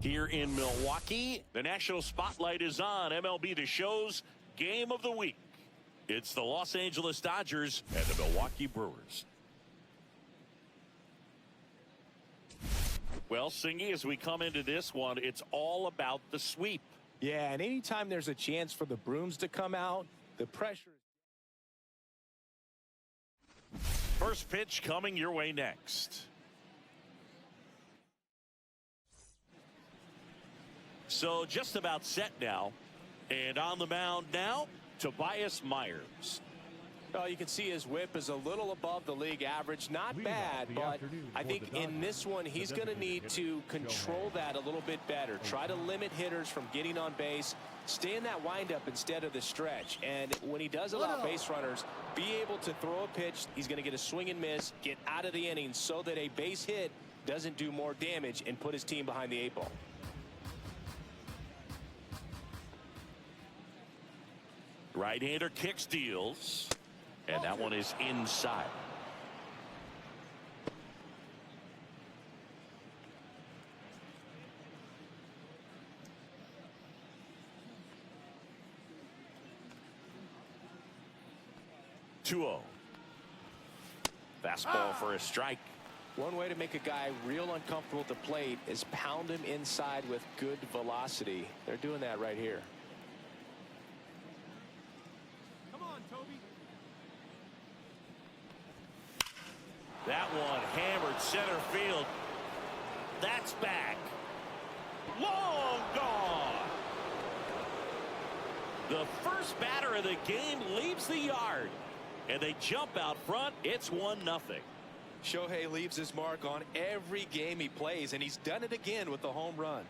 Here in Milwaukee, the national spotlight is on MLB The Show's Game of the Week. It's the Los Angeles Dodgers and the Milwaukee Brewers. Well, Singy, as we come into this one, it's all about the sweep. Yeah, and anytime there's a chance for the brooms to come out, the pressure. First pitch coming your way next. So just about set now. And on the mound now, Tobias Myers. Well, you can see his whip is a little above the league average. Not bad, but I think in this one, he's going to need to control that a little bit better. Try to limit hitters from getting on base. Stay in that windup instead of the stretch. And when he does allow base runners, be able to throw a pitch. He's going to get a swing and miss, get out of the inning so that a base hit doesn't do more damage and put his team behind the 8 ball. Right-hander kick steals. And that one is inside. (2-0). Fastball for a strike. One way to make a guy real uncomfortable at the plate is pound him inside with good velocity. They're doing that right here. That one hammered center field. That's back. Long gone. The first batter of the game leaves the yard. And they jump out front. It's 1-0. Shohei leaves his mark on every game he plays, and he's done it again with the home run.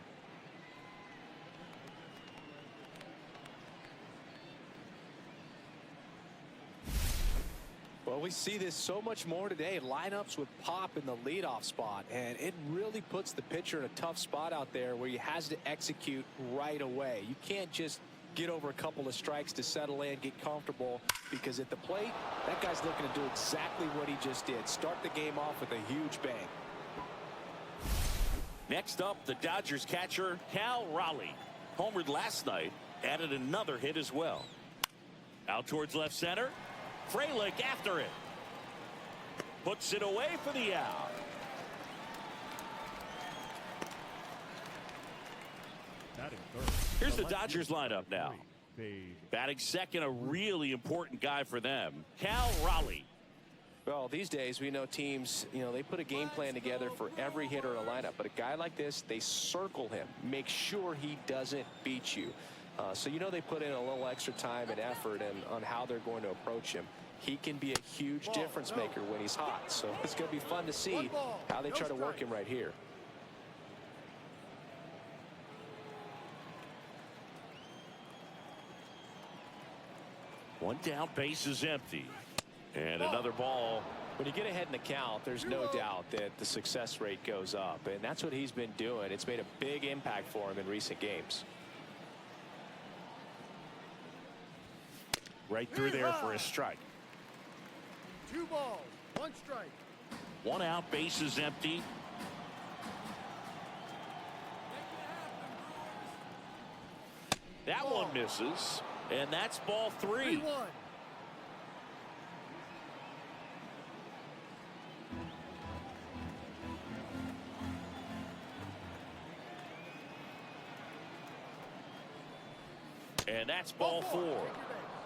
Well, we see this so much more today. Lineups with pop in the leadoff spot, and it really puts the pitcher in a tough spot out there where he has to execute right away. You can't just get over a couple of strikes to settle in, get comfortable, because at the plate, that guy's looking to do exactly what he just did. Start the game off with a huge bang. Next up, the Dodgers catcher, Cal Raleigh. Homered last night, added another hit as well. Out towards left center. Frelick after it. Puts it away for the out. Here's the Dodgers lineup now. Batting second, a really important guy for them, Cal Raleigh. Well, these days we know teams, they put a game plan together for every hitter in a lineup. But a guy like this, they circle him, make sure he doesn't beat you. So they put in a little extra time and effort on how they're going to approach him. He can be a huge difference maker when he's hot. So it's going to be fun to see how they try to work him right here. One down, base is empty. And another ball. When you get ahead in the count, there's no doubt that the success rate goes up. And that's what he's been doing. It's made a big impact for him in recent games. Right through there for a strike. 2 balls, 1 strike. 1 out, base is empty. That one misses, and that's ball 3. 3-1. And that's ball 4.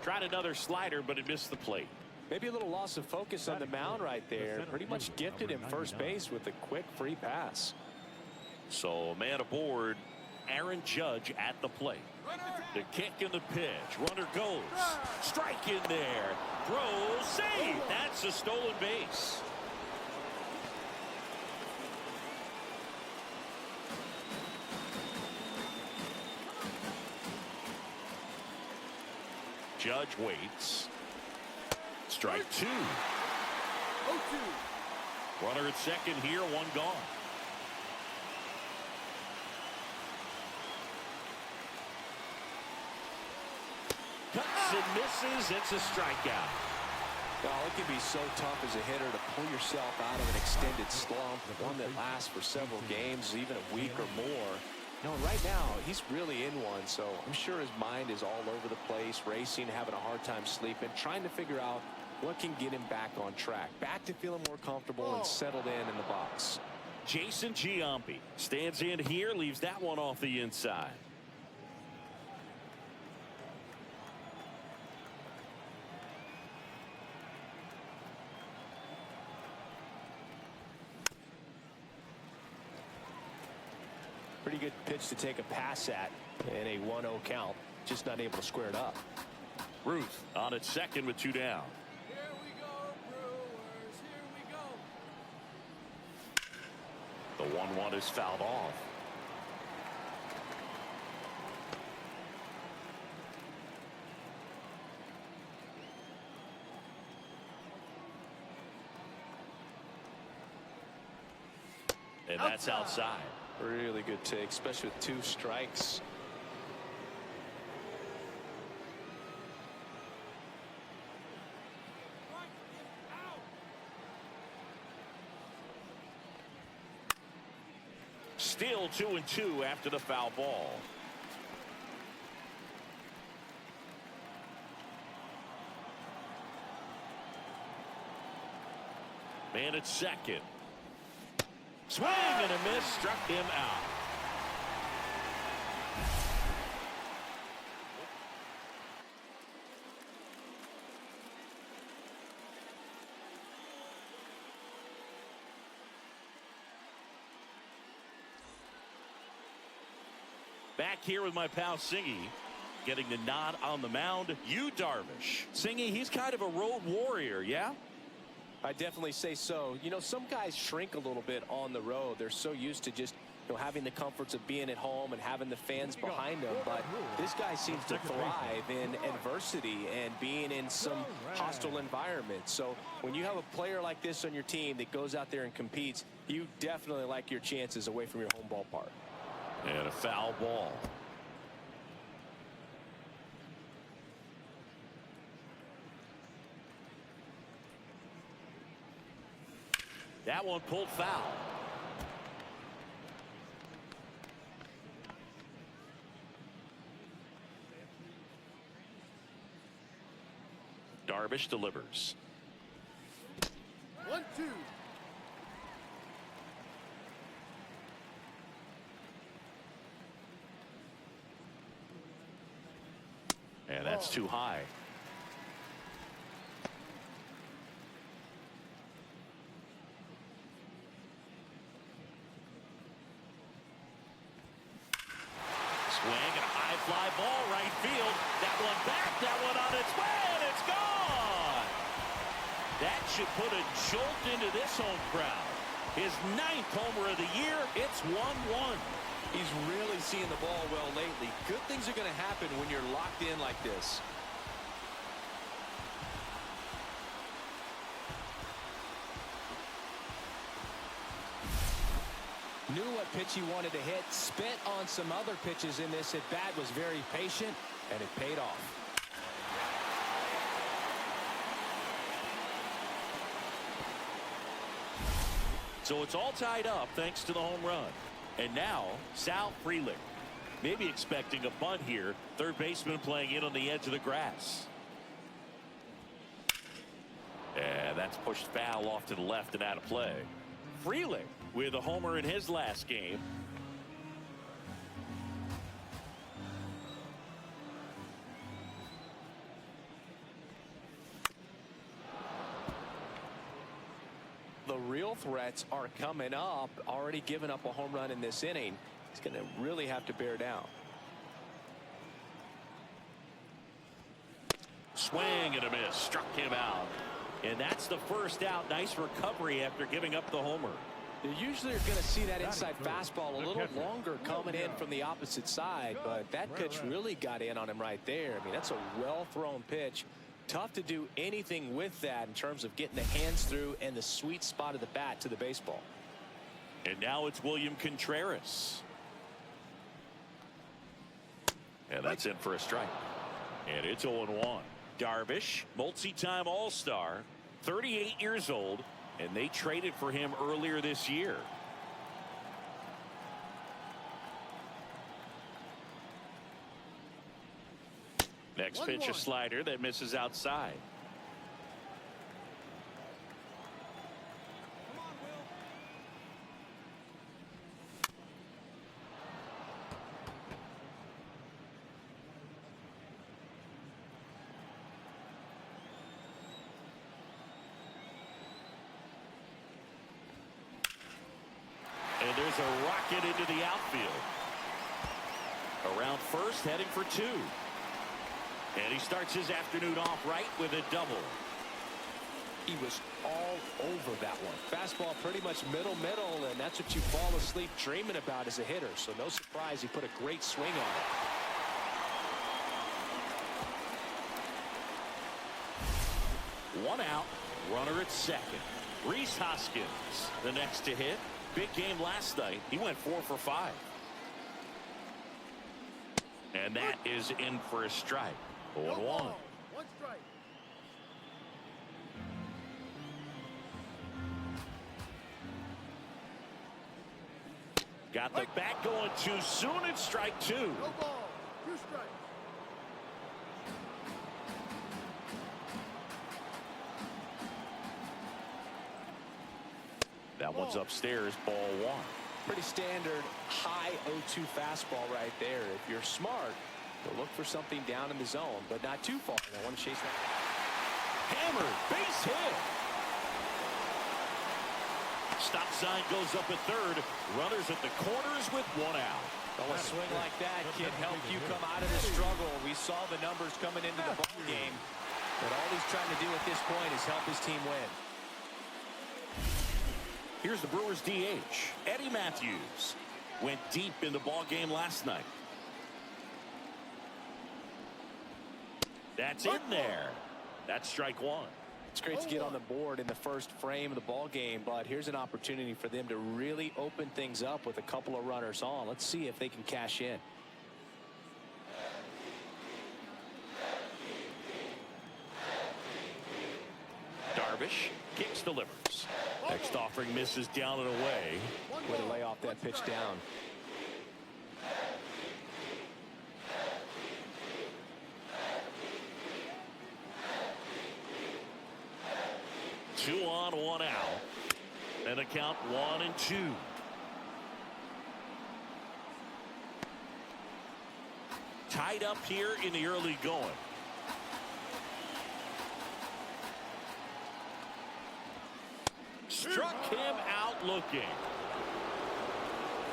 Tried another slider, but it missed the plate. Maybe a little loss of focus on the mound right there. Pretty much gifted him first base with a quick free pass. So a man aboard, Aaron Judge at the plate. The kick and the pitch. Runner goes. Strike in there. Throw, save. That's a stolen base. Judge waits. Strike 2. 0-2. Runner at second here, 1 gone. Cuts and misses. It's a strikeout. Well, it can be so tough as a hitter to pull yourself out of an extended slump, one that lasts for several games, even a week or more. No, right now, he's really in one, so I'm sure his mind is all over the place, racing, having a hard time sleeping, trying to figure out what can get him back on track, back to feeling more comfortable and settled in the box. Jason Giambi stands in here, leaves that one off the inside. Pretty good pitch to take a pass at in a 1-0 count. Just not able to square it up. Ruth on at second with 2 down. Here we go, Brewers. Here we go. The 1-1 is fouled off. And that's outside. Really good take, especially with 2 strikes. Still 2-2 after the foul ball. Man at second. Swing and a miss, struck him out. Back here with my pal Singy, getting the nod on the mound. Yu Darvish. Singy, he's kind of a road warrior, yeah? I definitely say so. You know, some guys shrink a little bit on the road. They're so used to just, you know, having the comforts of being at home and having the fans behind them. But this guy seems to thrive in adversity and being in some hostile environment. So when you have a player like this on your team that goes out there and competes, you definitely like your chances away from your home ballpark. And a foul ball. That one pulled foul. Darvish delivers. 1-2. And that's too high. Swing and a high fly ball right field. That one back, that one on its way, and it's gone. That should put a jolt into this home crowd. His 9th homer of the year. It's 1-1. He's really seeing the ball well lately. Good things are going to happen when you're locked in like this. Knew what pitch he wanted to hit, spent on some other pitches in this at bat, was very patient, and it paid off. So it's all tied up thanks to the home run. And now Sal Frelick, maybe expecting a bunt here. Third baseman playing in on the edge of the grass. And that's pushed foul off to the left and out of play. Frelick with a homer in his last game. The real threats are coming up. Already given up a home run in this inning. He's going to really have to bear down. Swing and a miss, struck him out. And that's the first out. Nice recovery after giving up the homer. You usually are going to see that inside fastball a little longer coming in from the opposite side, but that pitch really got in on him right there. I mean, that's a well-thrown pitch. Tough to do anything with that in terms of getting the hands through and the sweet spot of the bat to the baseball. And now it's William Contreras. And that's in for a strike. And it's 0-1. Darvish, multi-time All-Star, 38 years old, and they traded for him earlier this year. Next 1-1. pitch, a slider that misses outside. And there's a rocket into the outfield. Around first, heading for two. And he starts his afternoon off right with a double. He was all over that one. Fastball pretty much middle, and that's what you fall asleep dreaming about as a hitter. So no surprise he put a great swing on it. One out, runner at second. Rhys Hoskins, the next to hit. Big game last night. He went 4 for 5. And that is in for a strike. 0-1. 1 strike. Got the bat going too soon. It's strike 2. No ball. 2 strikes. That one's upstairs, ball 1. Pretty standard high 0-2 fastball right there. If you're smart, you'll look for something down in the zone, but not too far. I want to chase that. Hammered, base hit. Stop sign goes up at third. Runners at the corners with 1 out. Well, a swing like that can help you come out of the struggle. We saw the numbers coming into the ball game, but all he's trying to do at this point is help his team win. Here's the Brewers DH, Eddie Matthews. Went deep in the ball game last night. That's in there. That's strike 1. It's great to get on the board in the first frame of the ball game, but here's an opportunity for them to really open things up with a couple of runners on. Let's see if they can cash in. Darvish kicks, delivers. Next offering misses down and away. Way to lay off that pitch down. Two on, 1 out. And a count 1-2. Tied up here in the early going. Struck him out looking.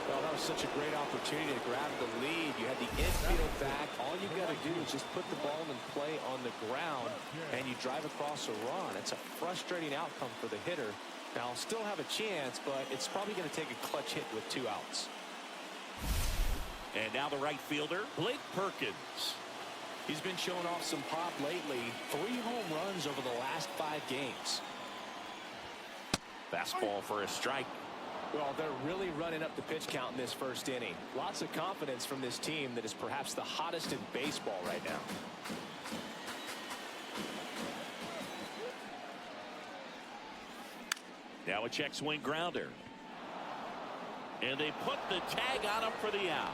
Well, that was such a great opportunity to grab the lead. You had the infield back. All you got to do is just put the ball in play on the ground, and you drive across a run. It's a frustrating outcome for the hitter. Now, I'll still have a chance, but it's probably going to take a clutch hit with 2 outs. And now the right fielder, Blake Perkins. He's been showing off some pop lately. 3 home runs over the last 5 games. Fastball for a strike. Well, they're really running up the pitch count in this first inning. Lots of confidence from this team that is perhaps the hottest in baseball right now. Now a check swing grounder. And they put the tag on him for the out.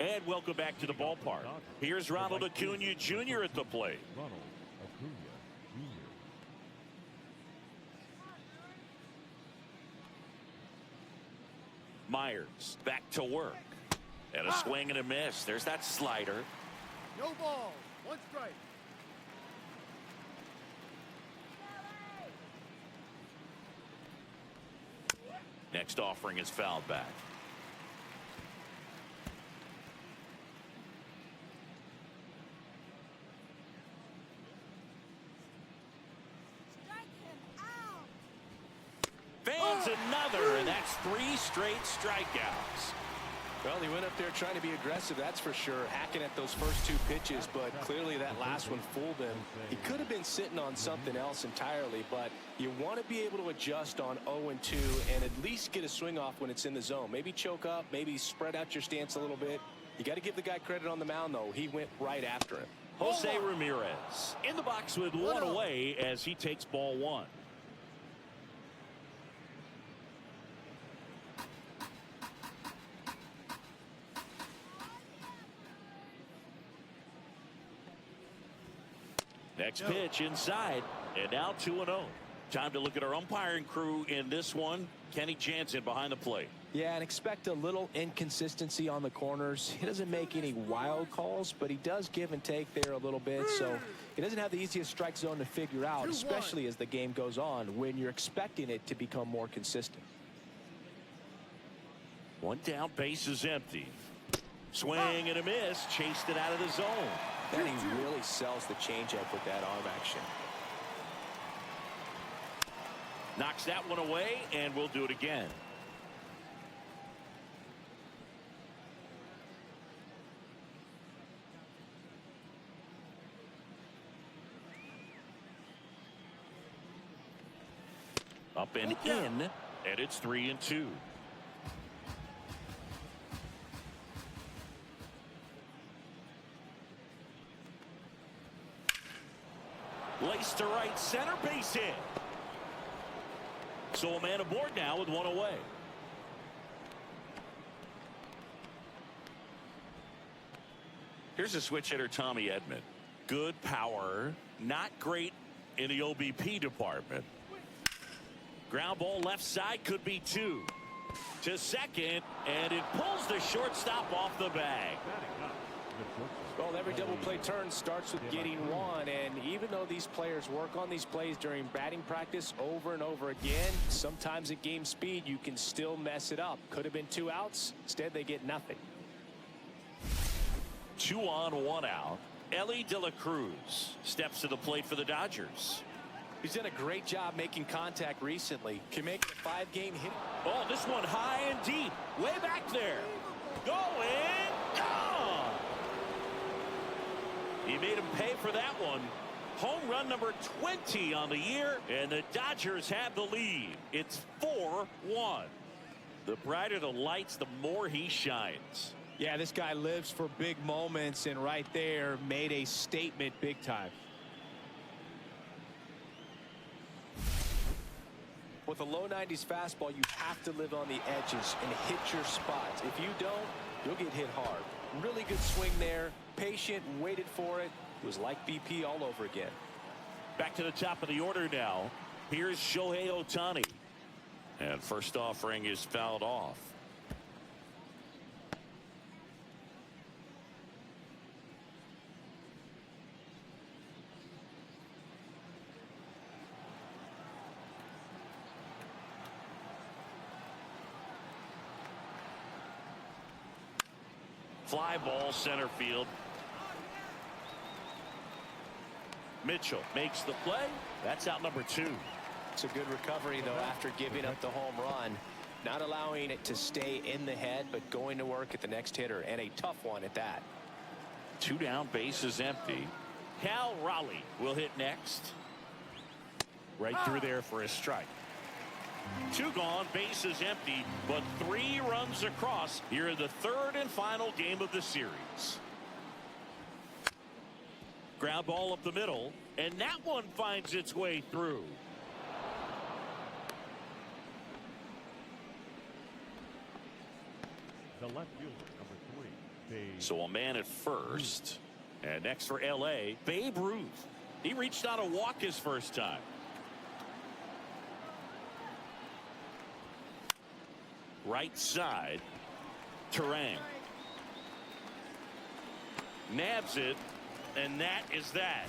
And welcome back to the ballpark. Here's Ronald Acuna Jr. at the plate. Myers back to work. And a swing and a miss. There's that slider. No ball. 1 strike. Next offering is fouled back. Fans another, and that's 3 straight strikeouts. Well, he went up there trying to be aggressive, that's for sure, hacking at those first 2 pitches, but clearly that last one fooled him. He could have been sitting on something else entirely, but you want to be able to adjust on 0-2 and at least get a swing off when it's in the zone. Maybe choke up, maybe spread out your stance a little bit. You got to give the guy credit on the mound, though. He went right after him. Jose Ramirez in the box with one away as he takes ball one. Next pitch inside, and now 2-0. Time to look at our umpiring crew in this one. Kenny Jansen behind the plate. Yeah, and expect a little inconsistency on the corners. He doesn't make any wild calls, but he does give and take there a little bit. So he doesn't have the easiest strike zone to figure out, especially as the game goes on, when you're expecting it to become more consistent. One down, base is empty. Swing and a miss, chased it out of the zone. And he really sells the changeup with that arm action. Knocks that one away, and we'll do it again. Up and in, and it's 3-2. Lace to right center, base hit. So a man aboard now with one away. Here's a switch hitter, Tommy Edman. Good power, not great in the OBP department. Ground ball left side, could be two. To second, and it pulls the shortstop off the bag. Well, every double play turn starts with getting one, and even though these players work on these plays during batting practice over and over again, sometimes at game speed you can still mess it up. Could have been 2 outs. Instead, they get nothing. 2 on, 1 out. Ellie De La Cruz steps to the plate for the Dodgers. He's done a great job making contact recently. Can make it a 5-game hit. Oh, this one high and deep, way back there. Going, gone. He made him pay for that one. Home run number 20 on the year, and the Dodgers have the lead. It's 4-1. The brighter the lights, the more he shines. Yeah, this guy lives for big moments, and right there made a statement big time. With a low 90s fastball, you have to live on the edges and hit your spots. If you don't, you'll get hit hard. Really good swing there. Patient, waited for it. It was like BP all over again. Back to the top of the order now. Here's Shohei Ohtani. And first offering is fouled off. Fly ball center field. Mitchell makes the play. That's out number 2. It's a good recovery, though, after giving up the home run. Not allowing it to stay in the head, but going to work at the next hitter, and a tough one at that. 2 down, base is empty. Cal Raleigh will hit next. Right through there for a strike. 2 gone, base is empty, but 3 runs across here in the 3rd and final game of the series. Ground ball up the middle, and that one finds its way through. The left fielder, number 3. So a man at first, and next for LA, Babe Ruth. He reached out a walk his first time. Right side, Terang nabs it, and that is that.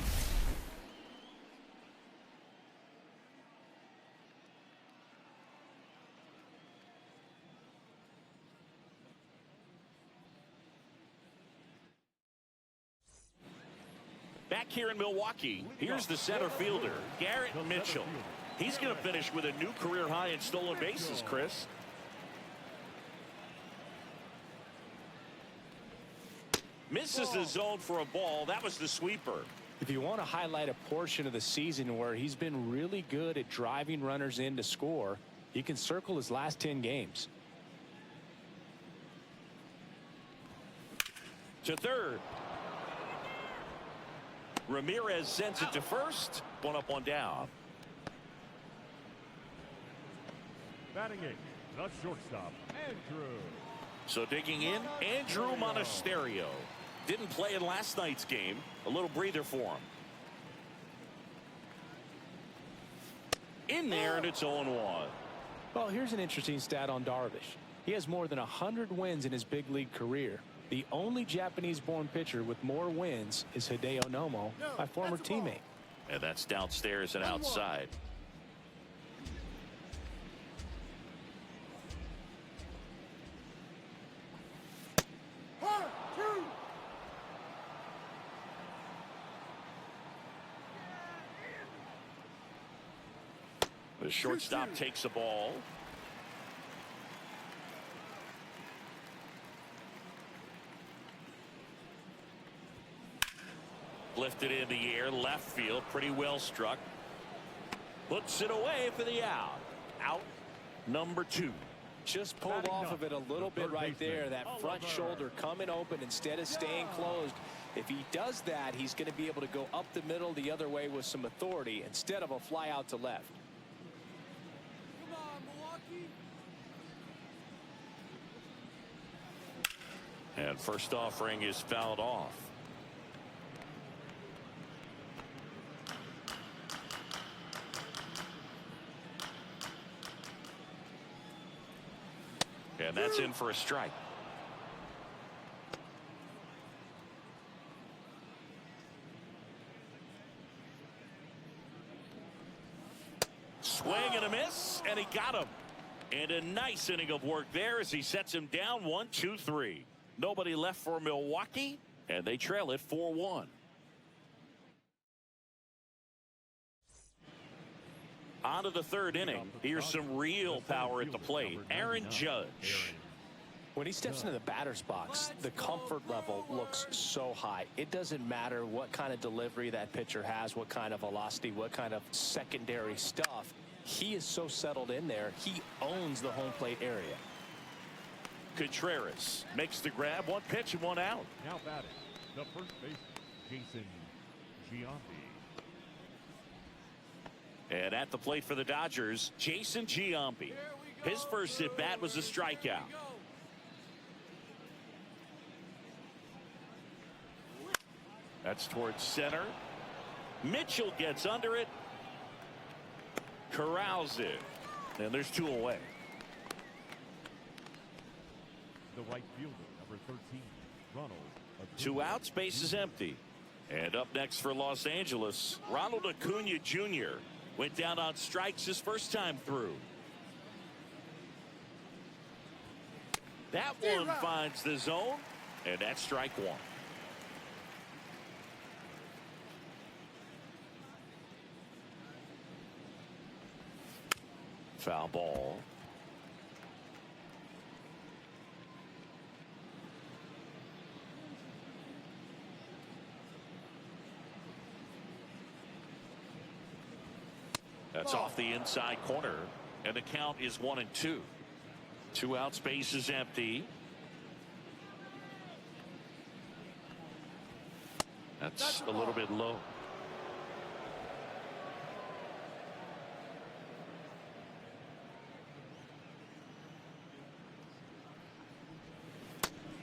Back here in Milwaukee, here's the center fielder, Garrett Mitchell. He's going to finish with a new career high in stolen bases, Chris. Misses the zone for a ball. That was the sweeper. If you want to highlight a portion of the season where he's been really good at driving runners in to score, you can circle his last 10 games. To third. Ramirez sends it to first. One up, one down. Batting eighth, the shortstop, Andrew. So digging in, Andrew Monasterio. Didn't play in last night's game. A little breather for him. In there, and it's 0-1. Well, here's an interesting stat on Darvish. He has more than 100 wins in his big league career. The only Japanese-born pitcher with more wins is Hideo Nomo, my former teammate. And that's downstairs and outside. The shortstop takes the ball. Lifted in the air, left field, pretty well struck. Puts it away for the out. Out number 2. Just pulled off of it a little bit right there. That front shoulder coming open instead of staying closed. If he does that, he's going to be able to go up the middle the other way with some authority instead of a fly out to left. Come on, Milwaukee. And first offering is fouled off. And that's in for a strike. Swing and a miss, and he got him. And a nice inning of work there as he sets him down 1-2-3. Nobody left for Milwaukee, and they trail it 4-1. On to the third inning. Here's some real power at the plate. Aaron Judge. When he steps into the batter's box, the comfort level looks so high. It doesn't matter what kind of delivery that pitcher has, what kind of velocity, what kind of secondary stuff. He is so settled in there. He owns the home plate area. Contreras makes the grab. One pitch and one out. Now batting, the first baseman, Jason Giambi. And at the plate for the Dodgers, Jason Giambi. His first at bat was a strikeout. That's towards center. Mitchell gets under it. Corrals it. And there's 2 away. The right fielder, number 13, Ronald. 2 outs, base is empty. And up next for Los Angeles, Ronald Acuna Jr. went down on strikes his first time through. That one finds the zone, and that's strike 1. Foul ball. That's off the inside corner, and the count is 1-2. 2 outs, base is empty. That's a little bit low.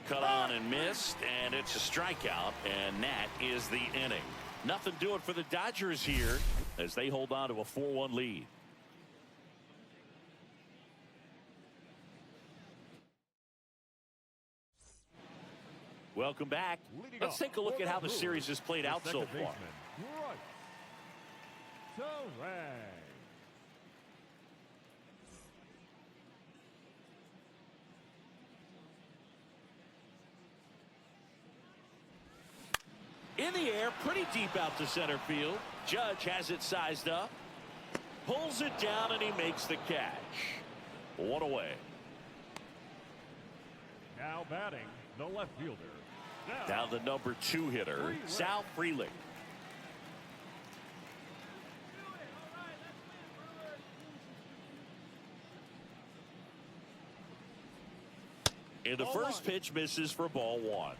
Cut on and missed, and it's a strikeout, and that is the inning. Nothing doing for the Dodgers here as they hold on to a 4-1 lead. Welcome back. Let's take a look at how the series has played out so far. Right. In the air, pretty deep out to center field. Judge has it sized up. Pulls it down, and he makes the catch. 1 away. Now batting, the left fielder. Now the number 2 hitter, Sal Frelick. And the first pitch misses for ball 1.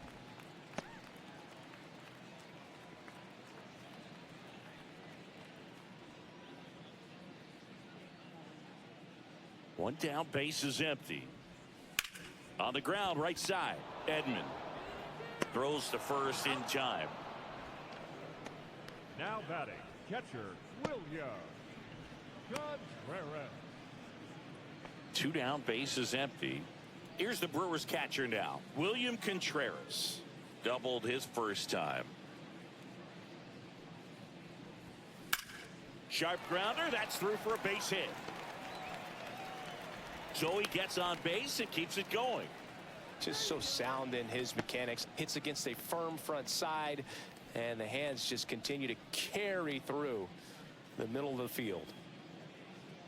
One down, base is empty. On the ground, right side. Edman throws to first in time. Now batting, catcher, William Contreras. Two down, base is empty. Here's the Brewers catcher now, William Contreras. Doubled his first time. Sharp grounder, that's through for a base hit. So he gets on base and keeps it going. Just so sound in his mechanics. Hits against a firm front side, and the hands just continue to carry through the middle of the field.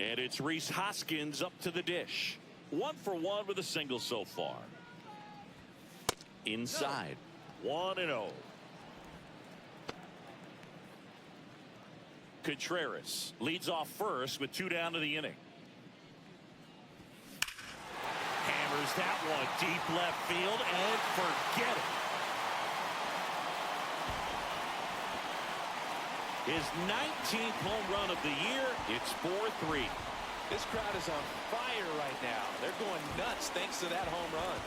And it's Rhys Hoskins up to the dish. 1 for 1 with a single so far. Inside. 1-0. Contreras leads off first with 2 down to the inning. Hammers that one deep left field and forget it. His 19th home run of the year. It's 4-3. This crowd is on fire right now. They're going nuts thanks to that home run.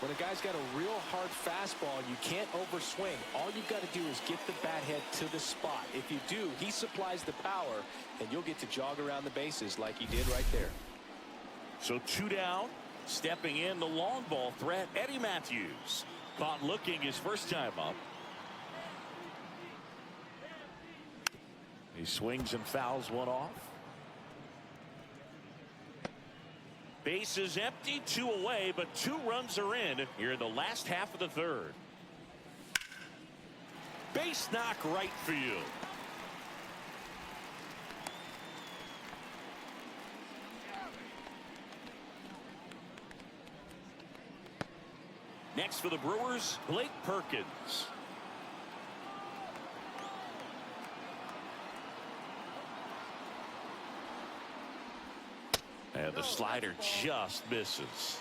When a guy's got a real hard fastball, you can't overswing. All you've got to do is get the bat head to the spot. If you do, he supplies the power, and you'll get to jog around the bases like he did right there. So 2 down. Stepping in the long ball threat, Eddie Matthews. Caught looking his first time up. He swings and fouls one off. Base is empty, 2 away, but 2 runs are in here in the last half of the third. Base knock right field. Next for the Brewers, Blake Perkins. And the slider just misses.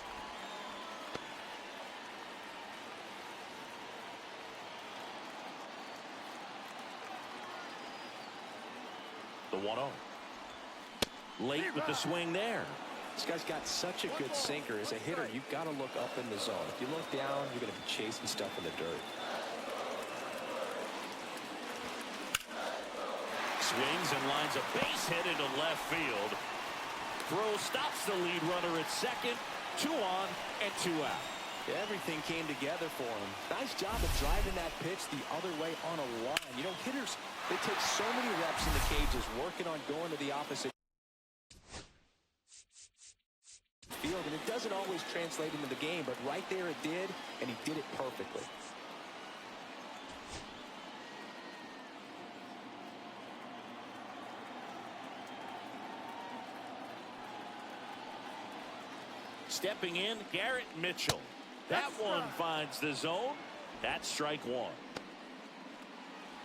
The 1-0. Late with the swing there. This guy's got such a good sinker. As a hitter, you've got to look up in the zone. If you look down, you're going to be chasing stuff in the dirt. Swings and lines a base hit into left field. Throw stops the lead runner at second. 2 on and 2 out. Everything came together for him. Nice job of driving that pitch the other way on a line. You know, hitters, they take so many reps in the cages working on going to the opposite field, and it doesn't always translate into the game, but right there it did, and he did it perfectly. Stepping in, Garrett Mitchell. That one finds the zone. That's strike 1.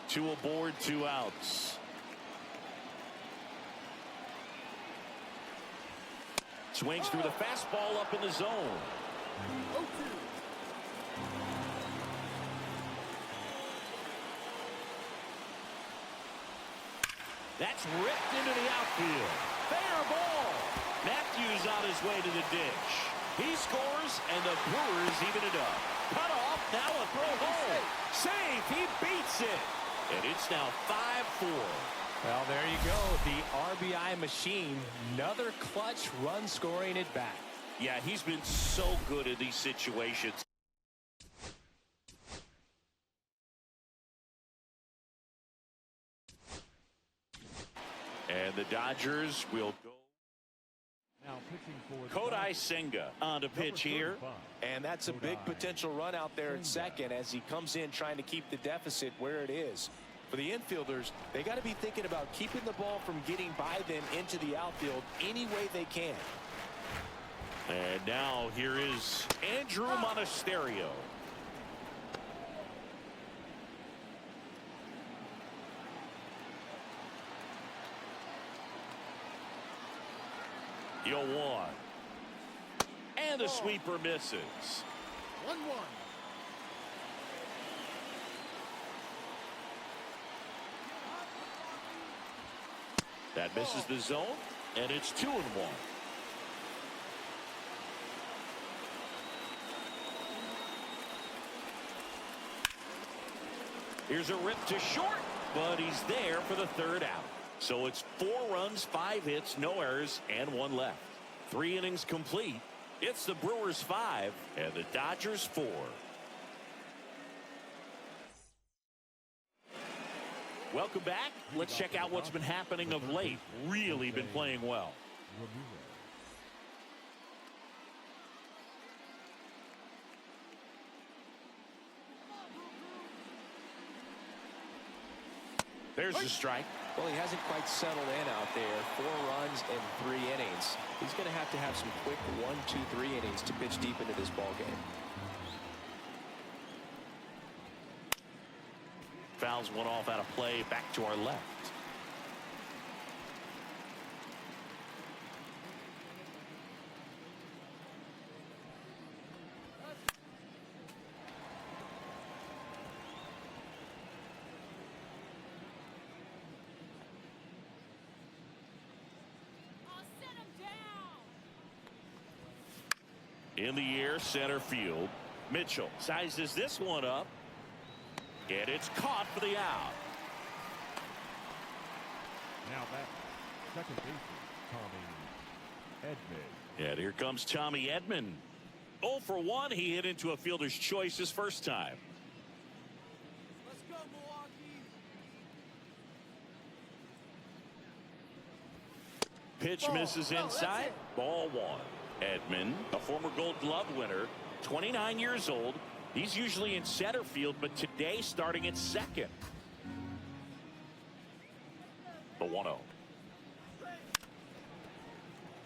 2 aboard, 2 outs. Swings through the fastball up in the zone. That's ripped into the outfield. Fair ball. Matthews on his way to the ditch. He scores, and the Brewers even it up. Cut off, now a throw home. Save, he beats it. And it's now 5-4. Well, there you go. The RBI machine. Another clutch run scoring it back. Yeah, he's been so good in these situations. And the Dodgers will go. Now pitching for Kodai Senga on to pitch here. And that's a big potential run out there at second as he comes in trying to keep the deficit where it is. For the infielders, they got to be thinking about keeping the ball from getting by them into the outfield any way they can. And now here is Andrew Monasterio. The 0-1. And the sweeper misses. 1-1. That misses the zone, and it's 2-1. Here's a rip to short, but he's there for the third out. So it's 4 runs, 5 hits, no errors, and 1 left. 3 innings complete. It's the Brewers 5 and the Dodgers 4. Welcome back. Let's check out what's been happening of late. Really been playing well. There's the strike. Well, he hasn't quite settled in out there. 4 runs in 3 innings. He's going to have some quick 1, 2, 3 innings to pitch deep into this ball game. Fouls one off out of play, back to our left. In the air, center field. Mitchell sizes this one up. And it's caught for the out. Now back, second baseman, Tommy Edman. And here comes Tommy Edman. 0 for 1. He hit into a fielder's choice his first time. Let's go, Milwaukee. Pitch misses inside. Ball 1. Edman, a former Gold Glove winner, 29 years old. He's usually in center field, but today starting at second. The 1-0.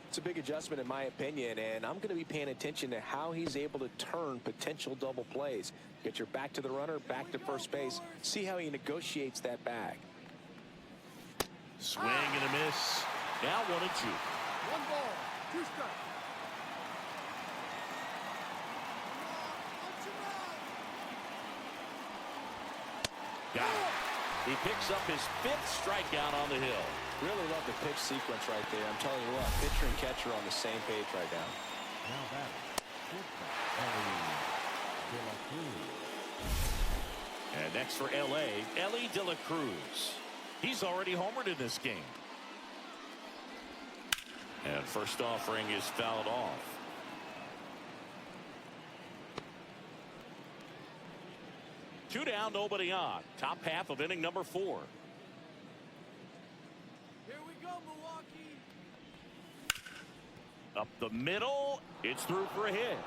It's a big adjustment in my opinion, and I'm going to be paying attention to how he's able to turn potential double plays. Get your back to the runner, back to first base. See how he negotiates that bag. Swing and a miss. Now 1-2. 1 ball, 2 strikes. Got it. He picks up his 5th strikeout on the hill. Really love the pitch sequence right there. I'm telling you what, pitcher and catcher are on the same page right now. Now batter, shortstop, Ellie De La Cruz. And next for L.A., Ellie De La Cruz. He's already homered in this game. And first offering is fouled off. Two down, nobody on. Top half of inning number 4. Here we go, Milwaukee. Up the middle. It's through for a hit.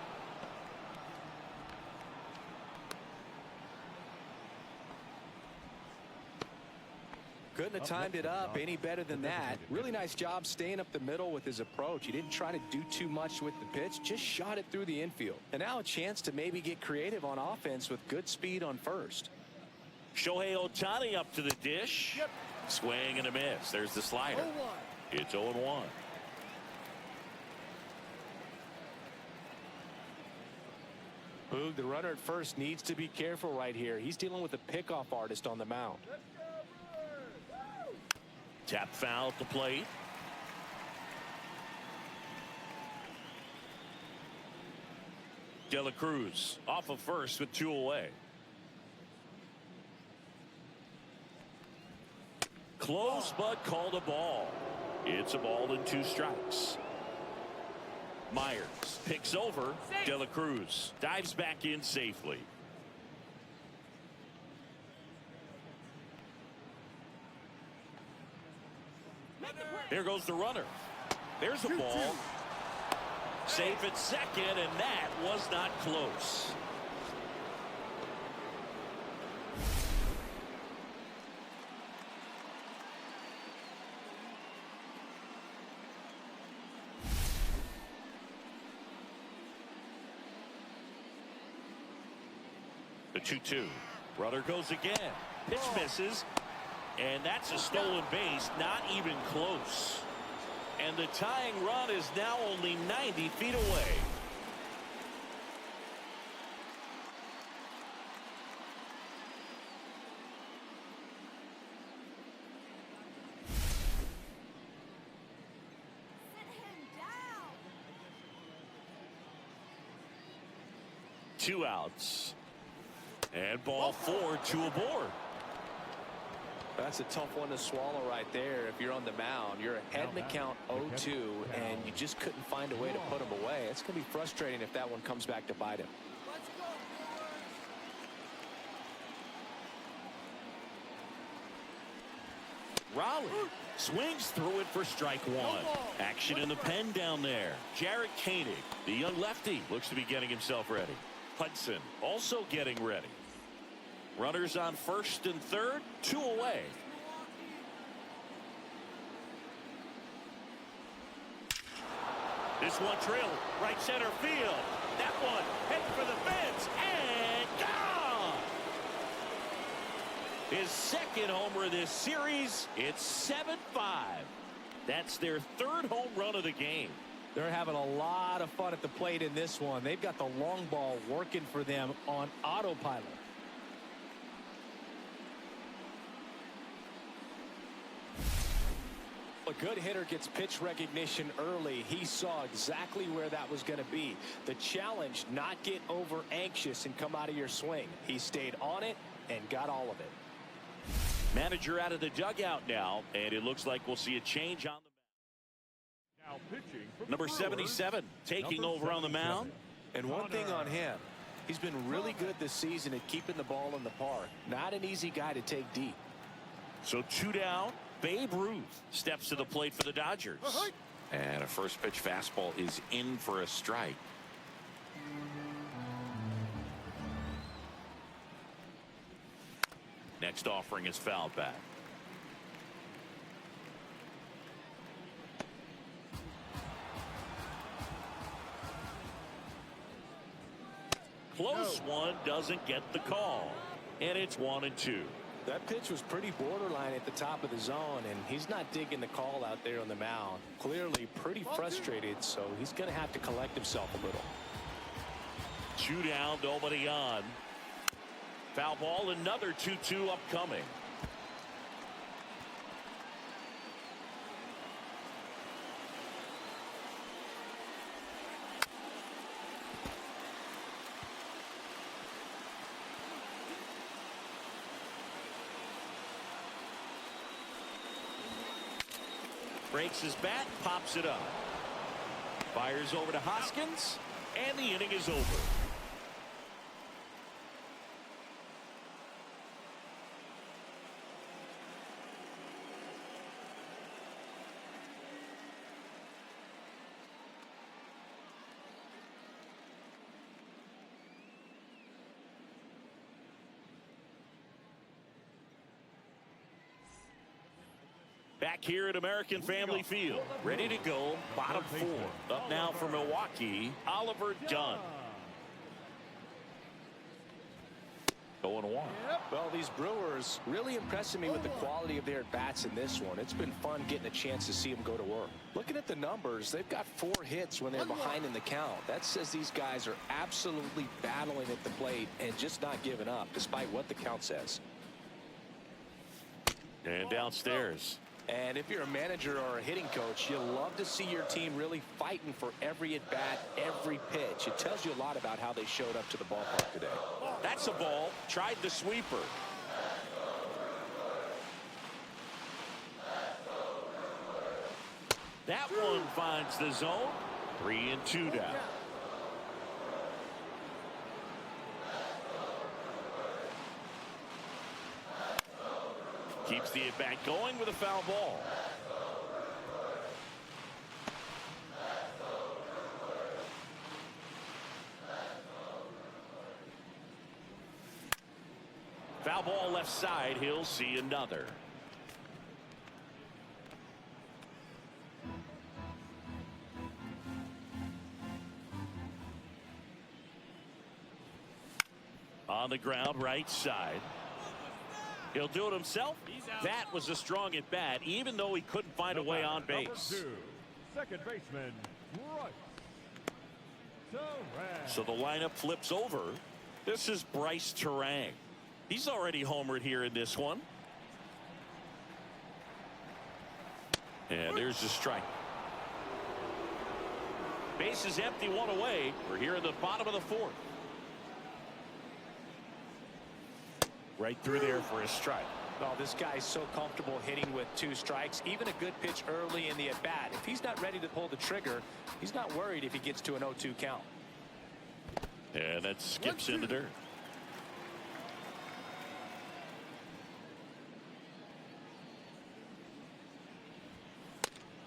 Couldn't have timed it up any better than that. Really nice job staying up the middle with his approach. He didn't try to do too much with the pitch, just shot it through the infield. And now a chance to maybe get creative on offense with good speed on first. Shohei Ohtani up to the dish. Yep. Swing and a miss. There's the slider. 0-1. It's 0-1. Boog, the runner at first needs to be careful right here. He's dealing with a pickoff artist on the mound. Tap foul at the plate. De La Cruz off of first with 2 away. Close, but called a ball. It's a ball and 2 strikes. Myers picks over. De La Cruz dives back in safely. Here goes the runner. There's a ball. Safe at second, and that was not close. The 2-2. Runner goes again. Pitch misses. And that's a stolen base, not even close. And the tying run is now only 90 feet away. 2 outs. And ball 4, 2 aboard. That's a tough one to swallow right there. If you're on the mound, you're ahead in the count 0-2, and you just couldn't find a way to put him away. It's going to be frustrating if that one comes back to bite him. Let's go, Brewers. Raleigh swings through it for strike 1. Action in the pen down there. Jarrett Koenig, the young lefty, looks to be getting himself ready. Hudson also getting ready. Runners on first and third, 2 away. This one drilled right center field. That one heading for the fence and gone. His second homer of this series. It's 7-5. That's their 3rd home run of the game. They're having a lot of fun at the plate in this one. They've got the long ball working for them on autopilot. A good hitter gets pitch recognition early. He saw exactly where that was going to be. The challenge, not get over anxious and come out of your swing. He stayed on it and got all of it. Manager out of the dugout now, and it looks like we'll see a change on the Now pitching for number the 77 taking over on the mound. And one thing on him, he's been really good this season at keeping the ball in the park. Not an easy guy to take deep. So 2 down. Babe Ruth steps to the plate for the Dodgers. And a first pitch fastball is in for a strike. Next offering is fouled back. Close one, doesn't get the call. And it's 1-2. That pitch was pretty borderline at the top of the zone, and he's not digging the call out there on the mound. Clearly pretty frustrated, so he's going to have to collect himself a little. 2 down, nobody on. Foul ball, another 2-2 upcoming. Breaks his bat, pops it up. Fires over to Hoskins, and the inning is over. Back here at American Family Field, ready to go, bottom 4. Up now for Milwaukee, Oliver Dunn. 0-1. Well, these Brewers really impressing me with the quality of their at-bats in this one. It's been fun getting a chance to see them go to work. Looking at the numbers, they've got 4 hits when they're behind in the count. That says these guys are absolutely battling at the plate and just not giving up, despite what the count says. And downstairs. And if you're a manager or a hitting coach, you love to see your team really fighting for every at-bat, every pitch. It tells you a lot about how they showed up to the ballpark today. That's a ball. Tried the sweeper. That one finds the zone. 3-2 down. Keeps the at-bat going with a foul ball. Foul ball left side. He'll see another. On the ground, right side. He'll do it himself. That was a strong at bat, even though he couldn't find a way on base. Second baseman, Bryce. So the lineup flips over. This is Bryce Terang. He's already homered here in this one. And there's the strike. Base is empty, 1 away. We're here in the bottom of the 4th. Right through there for a strike. Well, this guy's so comfortable hitting with 2 strikes, even a good pitch early in the at-bat. If he's not ready to pull the trigger, he's not worried if he gets to an 0-2 count. And that skips in the dirt.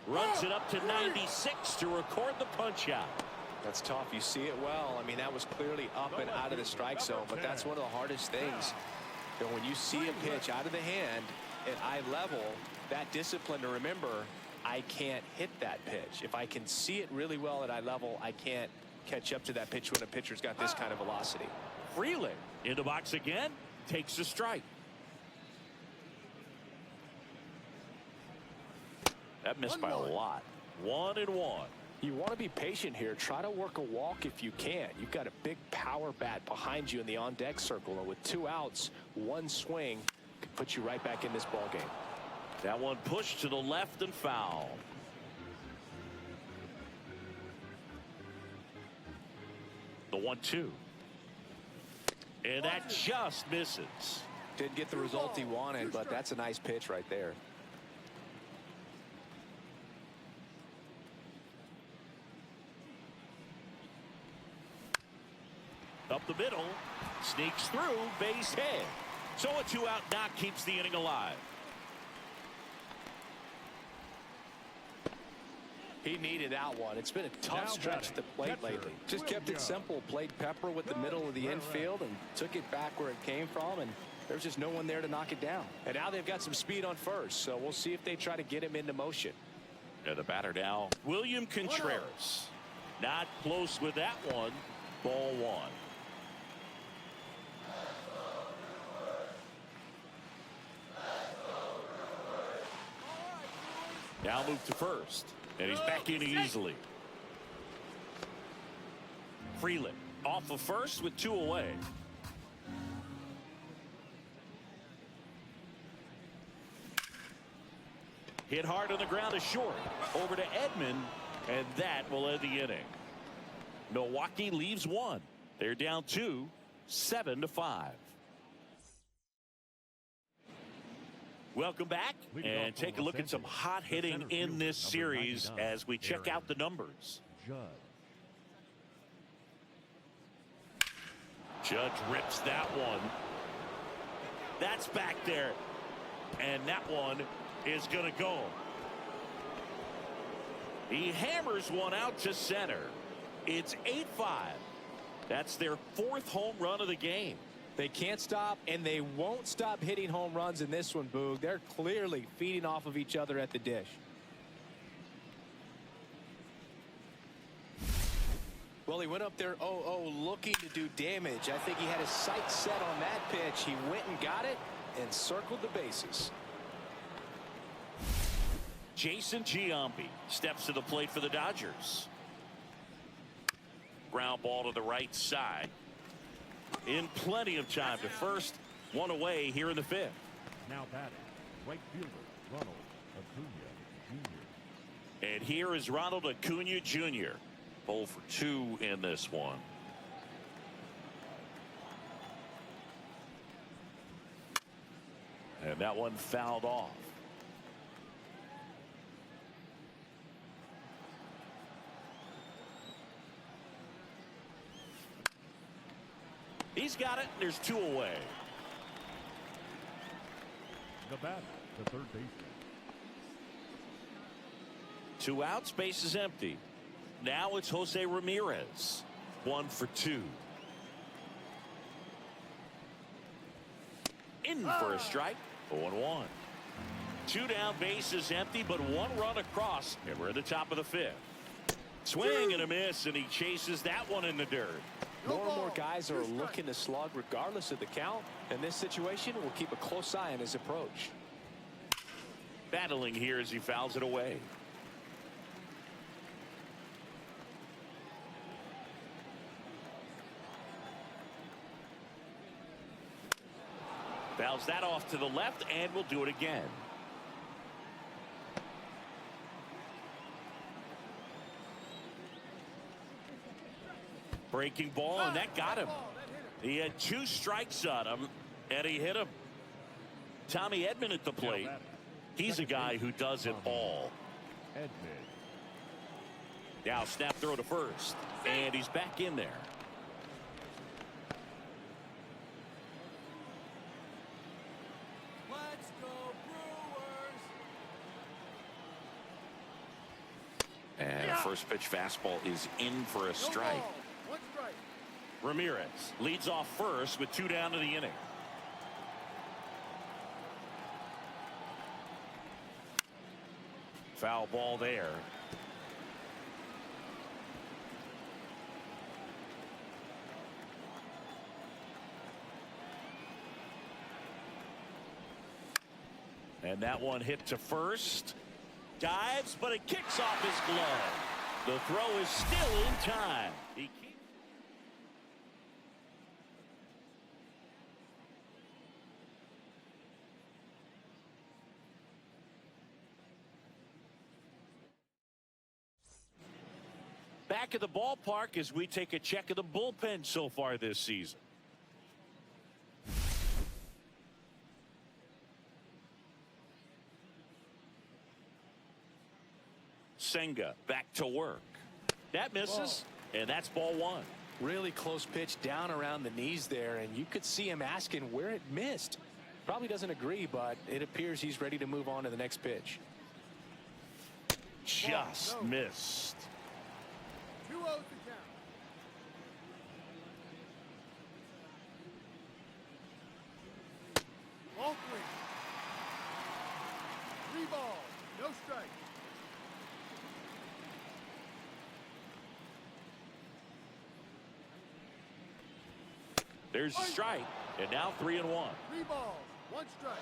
Runs it up to 96 to record the punch out. That's tough. You see it well. I mean, that was clearly up and out of the strike zone, but that's one of the hardest things. You know, when you see a pitch out of the hand at eye level, that discipline to remember, I can't hit that pitch. If I can see it really well at eye level, I can't catch up to that pitch when a pitcher's got this kind of velocity. Freeling in the box again, takes a strike. That missed by a lot. 1-1. You want to be patient here. Try to work a walk if you can. You've got a big power bat behind you in the on-deck circle, and with 2 outs, 1 swing could put you right back in this ball game. That one pushed to the left and foul. The 1-2. And that just misses. Didn't get the result he wanted, but that's a nice pitch right there. Up the middle, sneaks through, base hit. So a 2-out knock keeps the inning alive. He needed that one. It's been a tough stretch at the plate lately. Just kept it simple. Played pepper with the middle of the infield and took it back where it came from, and there's just no one there to knock it down. And now they've got some speed on first, so we'll see if they try to get him into motion. And the batter now, William Contreras. Not close with that one. Ball 1. Now move to first, and he's back in easily. Freeland off of first with 2 away. Hit hard on the ground is short. Over to Edman, and that will end the inning. Milwaukee leaves 1. They're down 2, 7-5. Welcome back, and take a look at some hot hitting in this series as we check out the numbers. Judge rips that one. That's back there, and that one is going to go. He hammers one out to center. It's 8-5. That's their 4th home run of the game. They can't stop, and they won't stop hitting home runs in this one, Boog. They're clearly feeding off of each other at the dish. Well, he went up there 0-0 looking to do damage. I think he had his sights set on that pitch. He went and got it and circled the bases. Jason Giambi steps to the plate for the Dodgers. Ground ball to the right side. In plenty of time to first. 1 away here in the 5th. Now batting, right fielder Ronald Acuna Jr. And here is Ronald Acuna Jr. 0 for 2 in this one. And that one fouled off. He's got it. There's 2 away. The batter, the third baseman. 2 outs, base is empty. Now it's Jose Ramirez. 1 for 2. In for a strike. 0-1. 2 down, base is empty, but 1 run across, and we're at the top of the 5th. Swing and a miss, and he chases that one in the dirt. More and more guys are looking to slug regardless of the count. In this situation, we'll keep a close eye on his approach. Battling here as he fouls it away. Fouls that off to the left, and we'll do it again. Breaking ball, and that got him. He had 2 strikes on him, And he hit him. Tommy Edman at the plate. He's a guy who does it all. Now snap throw to first. And he's back in there. Let's go, Brewers. And a first pitch fastball is in for a strike. No ball. One strike. Ramirez leads off first with 2 down to the inning. Foul ball there. And that one hit to first. Dives, but it kicks off his glove. The throw is still in time. Back at the ballpark as we take a check of the bullpen so far this season. Senga back to work. That misses, and that's ball 1. Really close pitch down around the knees there, and you could see him asking where it missed. Probably doesn't agree, but it appears he's ready to move on to the next pitch. Just missed. 2-0 to count. Ball 3. 3 balls, no strike. There's a strike, and now 3-1. 3 balls, 1 strike.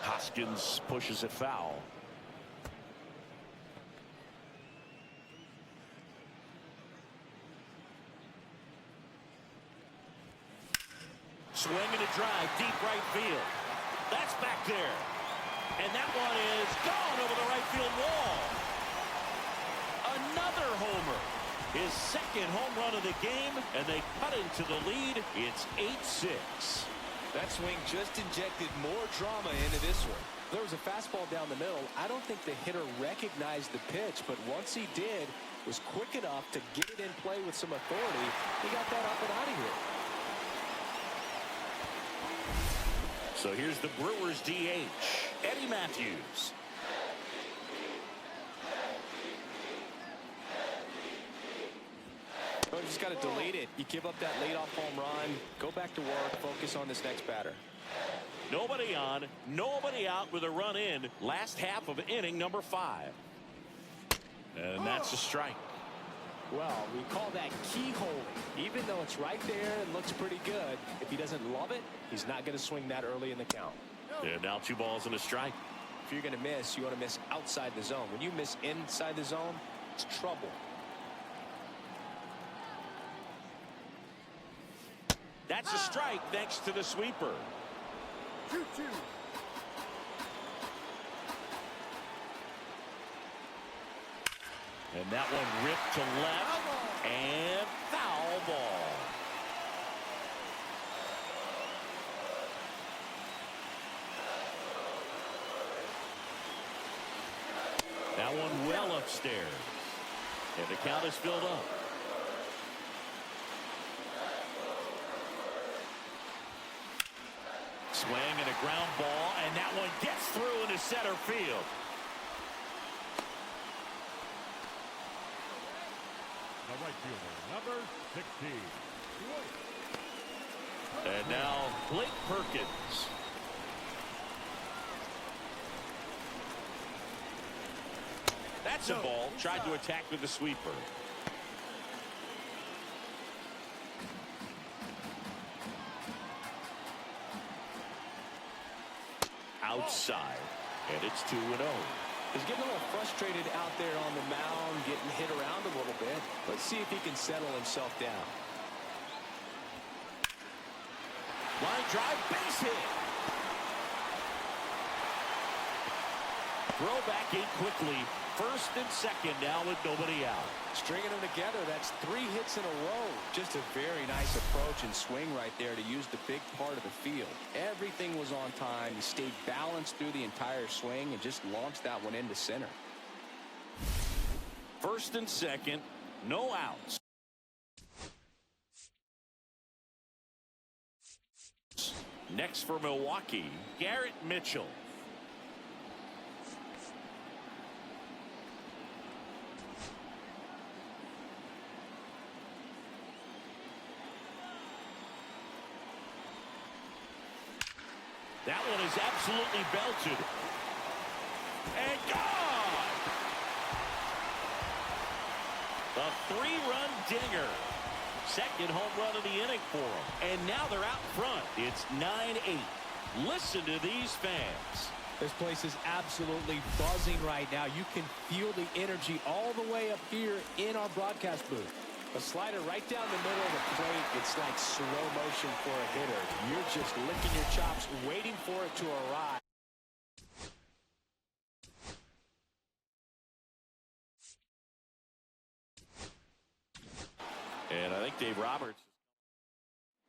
Hoskins pushes it foul. Swing and a drive, deep right field. That's back there. And that one is gone over the right field wall. Another homer. His second home run of the game, and they cut into the lead. It's 8-6. That swing just injected more drama into this one. There was a fastball down the middle. I don't think the hitter recognized the pitch, but once he did, was quick enough to get it in play with some authority. He got that up and out of here. So here's the Brewers DH, Eddie Matthews. Well, you just got to delete it. You give up that leadoff home run, go back to work, focus on this next batter. Nobody on, nobody out with a run in. Last half of inning number 5. And that's a strike. Well, we call that keyholing. Even though it's right there and looks pretty good, if he doesn't love it, he's not going to swing that early in the count. And now 2 balls and a strike. If you're going to miss, you want to miss outside the zone. When you miss inside the zone, it's trouble. That's a strike thanks to the sweeper. 2-2. And that one ripped to left and foul ball. That one well upstairs. And the count is filled up. Swing and a ground ball, and that one gets through into center field. The right fielder, number 16. And now Blake Perkins. That's a ball. Tried to attack with the sweeper. Outside, and it's 2-0. He's getting a little frustrated out there on the mound, getting hit around a little bit. Let's see if he can settle himself down. Line drive, base hit. Throw back in quickly. First and second now with nobody out. Stringing them together, that's 3 hits in a row. Just a very nice approach and swing right there to use the big part of the field. Everything was on time. He stayed balanced through the entire swing and just launched that one into center. First and second, no outs. Next for Milwaukee, Garrett Mitchell. That one is absolutely belted. And gone! A 3-run dinger. Second home run of the inning for them. And now they're out front. It's 9-8. Listen to these fans. This place is absolutely buzzing right now. You can feel the energy all the way up here in our broadcast booth. A slider right down the middle of the plate. It's like slow motion for a hitter. You're just licking your chops, waiting for it to arrive. And I think Dave Roberts.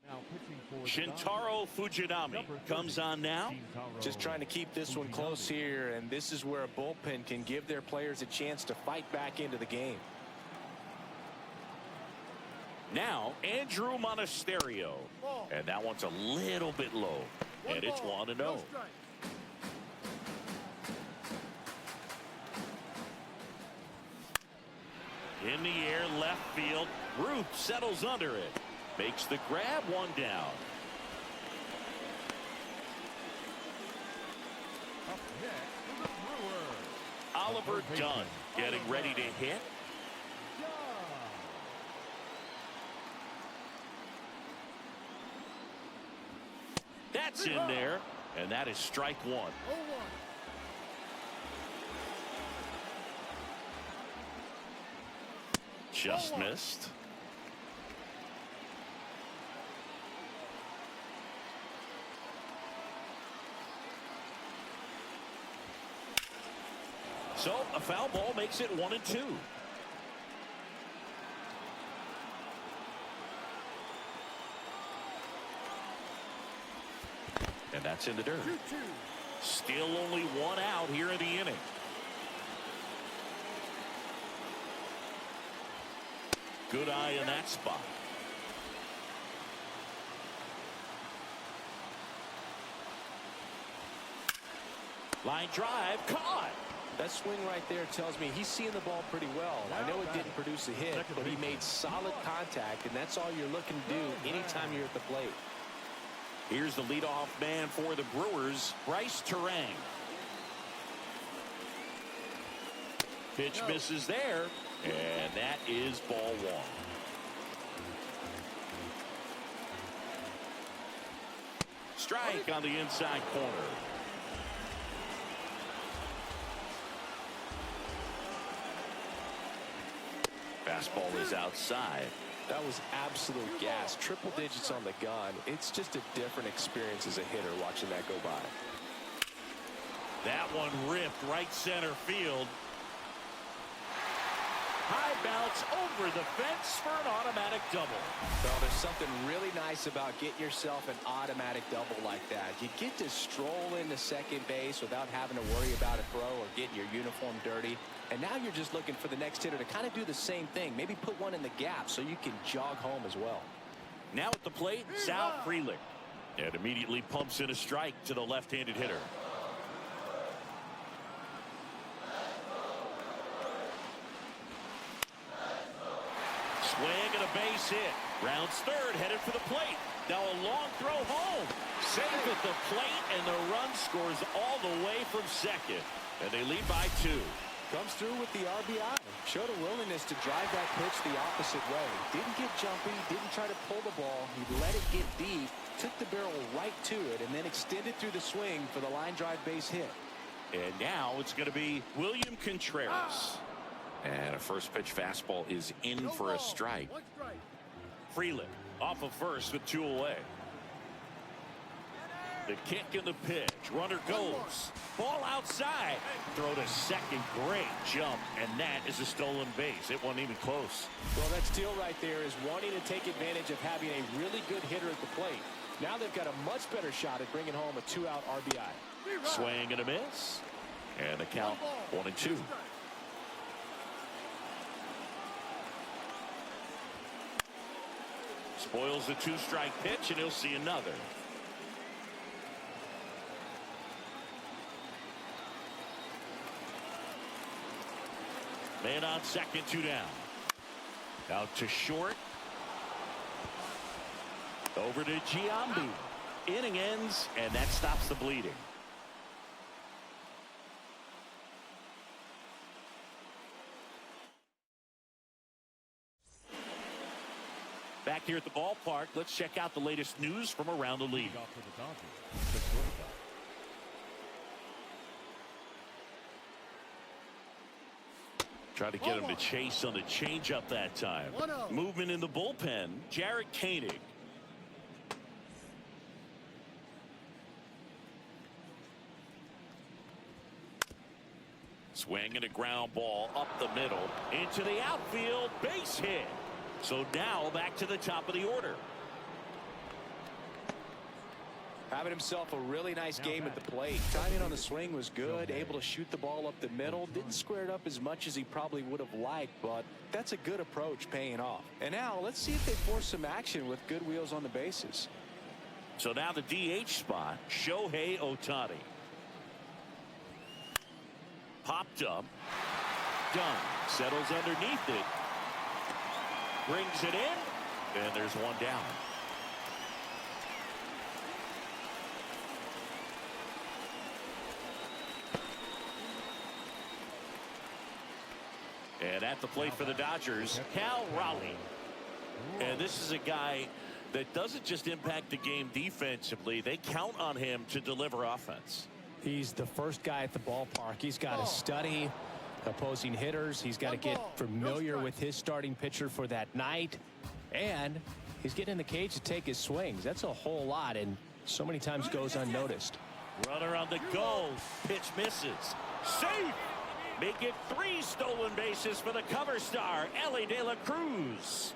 Now pitching for Shintaro Fujinami comes on now. Just trying to keep this one close here, and this is where a bullpen can give their players a chance to fight back into the game. Now, Andrew Monasterio. And that one's a little bit low. And it's 1-0. No strike. In the air, left field. Ruth settles under it. Makes the grab, 1 down. up next for the Brewers. Oliver Dunn getting ready to hit. That's in there, and that is strike 1. 0-1. Just missed. So a foul ball makes it 1-2. And that's in the dirt. 2-2. Still only 1 out here in the inning. Good eye in that spot. Line drive, caught. That swing right there tells me he's seeing the ball pretty well. I know it didn't produce a hit, but he made solid contact, and that's all you're looking to do anytime you're at the plate. Here's the leadoff man for the Brewers, Bryce Terang. Pitch misses there, and that is ball 1. Strike on the inside corner. Fastball is outside. That was absolute gas. Triple digits on the gun. It's just a different experience as a hitter watching that go by. That one ripped right center field. High bounce over the fence for an automatic double. Well, there's something really nice about getting yourself an automatic double like that. You get to stroll into second base without having to worry about a throw or getting your uniform dirty. And now you're just looking for the next hitter to kind of do the same thing. Maybe put one in the gap so you can jog home as well. Now at the plate, Sal Frelick. And immediately pumps in a strike to the left-handed hitter. Swing and a base hit. Rounds third, headed for the plate. Now a long throw home. Safe at the plate, and the run scores all the way from second. And they lead by 2. Comes through with the RBI. Showed a willingness to drive that pitch the opposite way. Didn't get jumpy, didn't try to pull the ball. He let it get deep, took the barrel right to it, and then extended through the swing for the line drive base hit. And now it's going to be William Contreras. And a first pitch fastball is in for a strike. 1 strike. Frelick off of first with 2 away. The kick and the pitch. Runner goes. Ball outside. Throw to second. Great jump. And that is a stolen base. It wasn't even close. Well, that steal right there is wanting to take advantage of having a really good hitter at the plate. Now they've got a much better shot at bringing home a 2-out RBI. Swing and a miss. And the count 1-2. Spoils the 2-strike pitch, and he'll see another. Man on second, 2 down. Out to short. Over to Giambi. Inning ends, and that stops the bleeding. Back here at the ballpark, let's check out the latest news from around the league. Try to get him to chase on the changeup that time. Movement in the bullpen. Jarrett Koenig. Swing and a ground ball up the middle into the outfield. Base hit. So now back to the top of the order. Having himself a really nice game at the plate. Timing on the swing was good. Able to shoot the ball up the middle. Didn't square it up as much as he probably would have liked, but that's a good approach paying off. And now let's see if they force some action with good wheels on the bases. So now the DH spot, Shohei Ohtani. Popped up. Done. Settles underneath it. Brings it in. And there's one down. And at the plate for the Dodgers, Cal Raleigh. And this is a guy that doesn't just impact the game defensively. They count on him to deliver offense. He's the first guy at the ballpark. He's got to study opposing hitters. He's got to get familiar with his starting pitcher for that night. And he's getting in the cage to take his swings. That's a whole lot, and so many times goes unnoticed. Runner on the go. Pitch misses. Safe. Make it 3 stolen bases for the cover star, Ellie De La Cruz.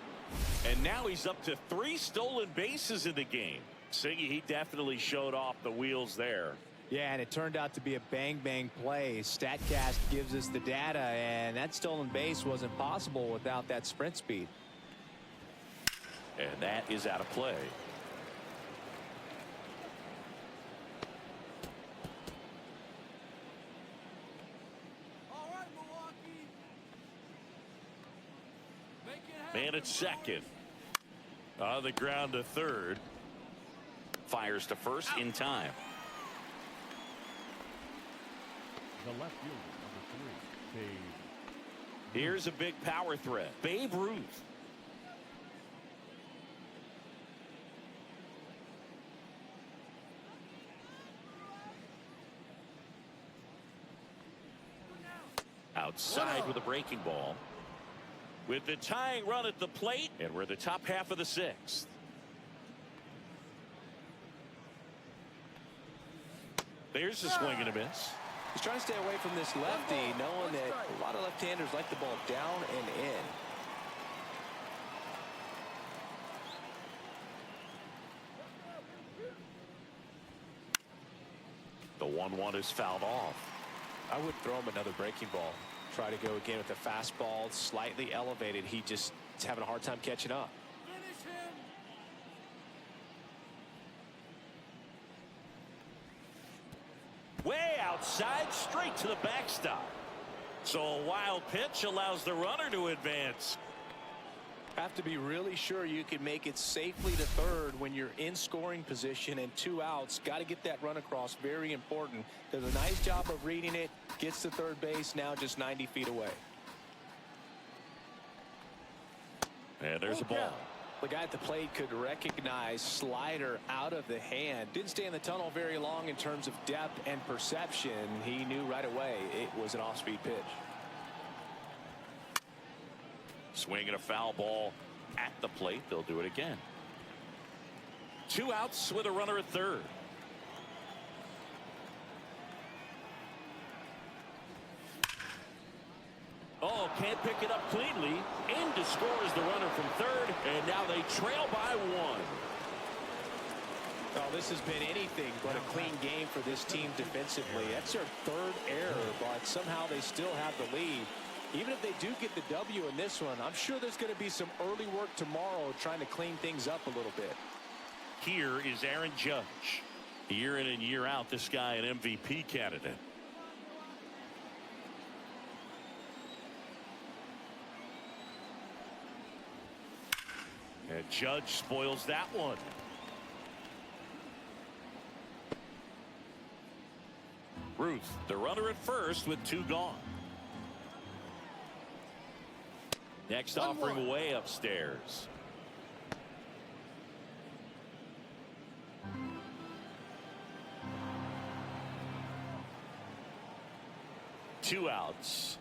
And now he's up to 3 stolen bases in the game. Siggy, he definitely showed off the wheels there. Yeah, and it turned out to be a bang-bang play. StatCast gives us the data, and that stolen base wasn't possible without that sprint speed. And that is out of play. Man at second. On the ground to third. Fires to first in time. The left fielder, number 3, Babe. Here's a big power threat. Babe Ruth. Outside with a breaking ball. With the tying run at the plate, and we're the top half of the 6th. There's a swing and a miss. He's trying to stay away from this lefty, knowing that a lot of left-handers like the ball down and in. The 1-1 is fouled off. I would throw him another breaking ball. Try to go again with the fastball, slightly elevated. He just is having a hard time catching up. Way outside, straight to the backstop. So a wild pitch allows the runner to advance. Have to be really sure you can make it safely to third when you're in scoring position and 2 outs. Got to get that run across. Very important. Does a nice job of reading it. Gets to third base, now just 90 feet away. And there's a ball. The guy at the plate could recognize slider out of the hand. Didn't stay in the tunnel very long in terms of depth and perception. He knew right away it was an off-speed pitch. Swing and a foul ball at the plate. They'll do it again. 2 outs with a runner at third. Oh, can't pick it up cleanly. In to score is the runner from third, and now they trail by one. Well, this has been anything but a clean game for this team defensively. That's their third error, but somehow they still have the lead. Even if they do get the W in this one, I'm sure there's going to be some early work tomorrow trying to clean things up a little bit. Here is Aaron Judge. Year in and year out, this guy an MVP candidate. And Judge spoils that one. Ruth, the runner at first with two gone. Next offering way upstairs. Two outs.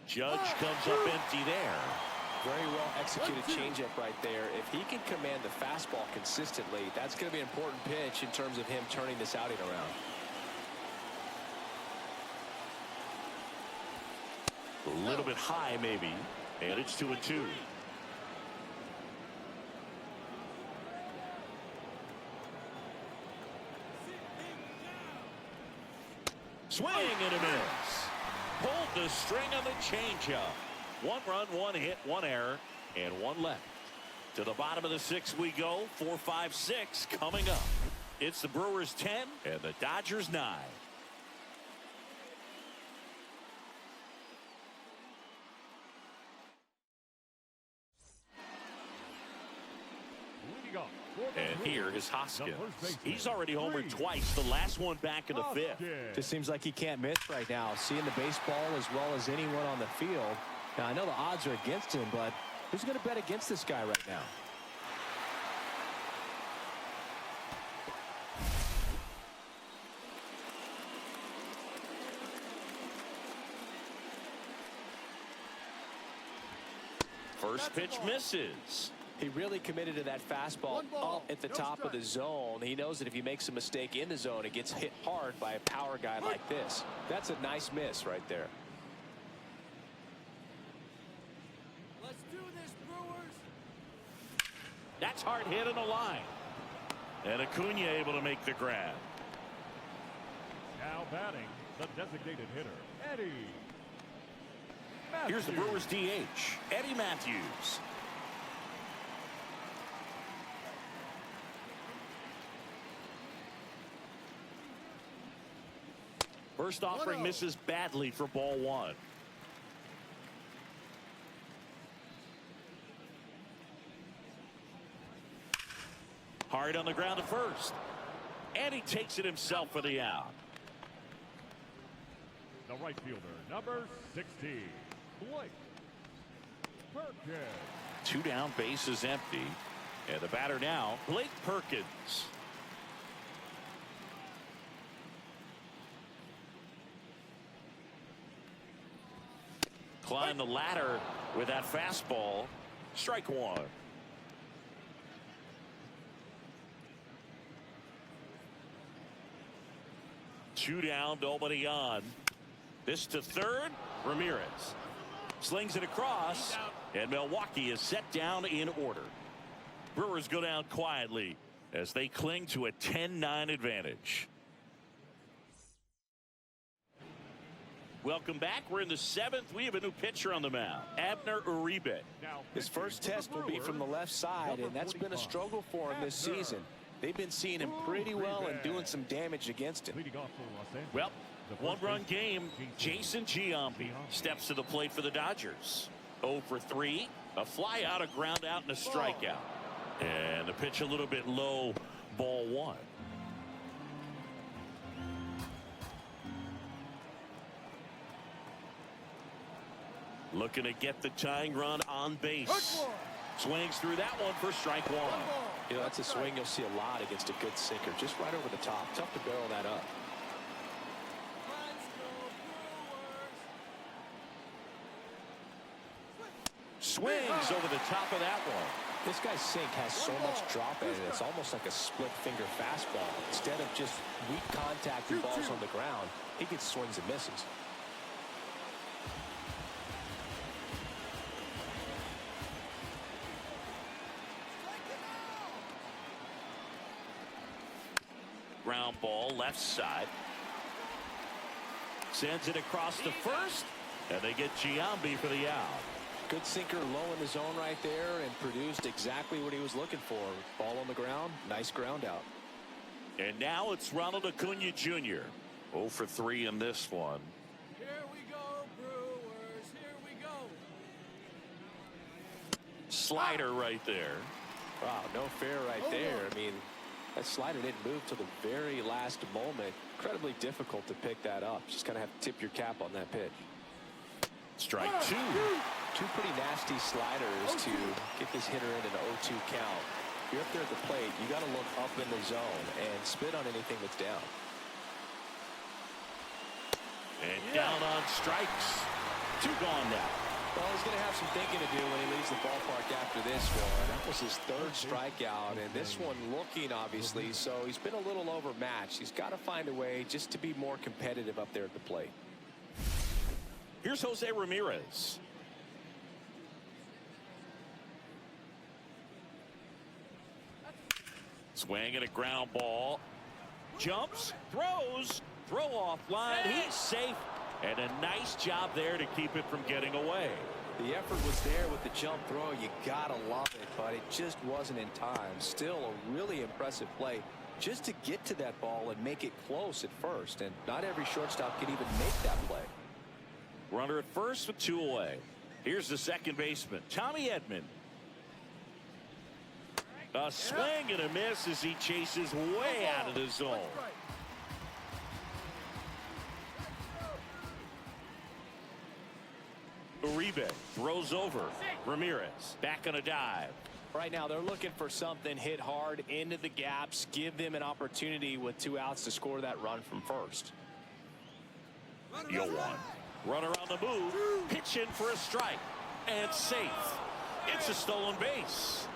Judge comes up empty there. Very well executed changeup right there. If he can command the fastball consistently, that's going to be an important pitch in terms of him turning this outing around. A little bit high maybe, and it's 2-2. Swing and a miss. Pulled the string on the changeup. One run, one hit, one error, and one left. To the bottom of the sixth we go. 4, 5, 6 coming up. It's the Brewers 10 and the Dodgers 9. And here is Hoskins. He's already homered twice, the last one back in the fifth. Just seems like he can't miss right now, seeing the baseball as well as anyone on the field. Now, I know the odds are against him, but who's going to bet against this guy right now? First pitch misses. He really committed to that fastball up at the top of the zone. He knows that if he makes a mistake in the zone, it gets hit hard by a power guy like this. That's a nice miss right there. Let's do this, Brewers. That's hard hit in the line. And Acuna able to make the grab. Now batting, the designated hitter, Eddie Matthews. Here's the Brewers DH, Eddie Matthews. First offering misses badly for ball one. Hard on the ground to first. And he takes it himself for the out. The right fielder, number 16, Blake Perkins. Two down, base is empty. And the batter now, Blake Perkins. Climb the ladder with that fastball. Strike one. Two down, nobody on. This to third. Ramirez slings it across, and Milwaukee is set down in order. Brewers go down quietly as they cling to a 10-9 advantage. Welcome back. We're in the seventh. We have a new pitcher on the mound, Abner Uribe. His first test will be from the left side, and that's been a struggle for him this season. They've been seeing him pretty well and doing some damage against him. Well, one-run game. Jason Giambi steps to the plate for the Dodgers. 0 for 3, a fly out, a ground out, and a strikeout. And the pitch a little bit low, ball one. Looking to get the tying run on base. Swings through that one for strike one. You know, that's a swing you'll see a lot against a good sinker. Just right over the top. Tough to barrel that up. Swings over the top of that one. This guy's sink has so much drop in it. It's almost like a split finger fastball. Instead of just weak contact and balls on the ground, he gets swings and misses. Ground ball left side. Sends it across to first, and they get Giambi for the out. Good sinker low in the zone right there and produced exactly what he was looking for. Ball on the ground, nice ground out. And now it's Ronald Acuna Jr. 0 for 3 in this one. Here we go, Brewers. Here we go. Slider right there. Wow, no fair right there. I mean, that slider didn't move till the very last moment. Incredibly difficult to pick that up. Just kind of have to tip your cap on that pitch. Strike 2. Two pretty nasty sliders to get this hitter in an 0-2 count. If you're up there at the plate, you got to look up in the zone and spit on anything that's down. And down on strikes. 2 gone now. Well, he's going to have some thinking to do when he leaves the ballpark after this one. That was his 3rd strikeout, and this one looking, obviously, so he's been a little overmatched. He's got to find a way just to be more competitive up there at the plate. Here's Jose Ramirez. Swing and a ground ball. Jumps, throws, throw off line. He's safe. And a nice job there to keep it from getting away. The effort was there with the jump throw. You gotta love it, but it just wasn't in time. Still a really impressive play just to get to that ball and make it close at first. And not every shortstop can even make that play. Runner at first with 2 away. Here's the second baseman, Tommy Edman. A swing and a miss as he chases way out of the zone. Uribe throws over. Ramirez back on a dive. Right now they're looking for something hit hard into the gaps, give them an opportunity with 2 outs to score that run from first. Yo one. Runner on the move, pitch in for a strike, and safe. It's a stolen base.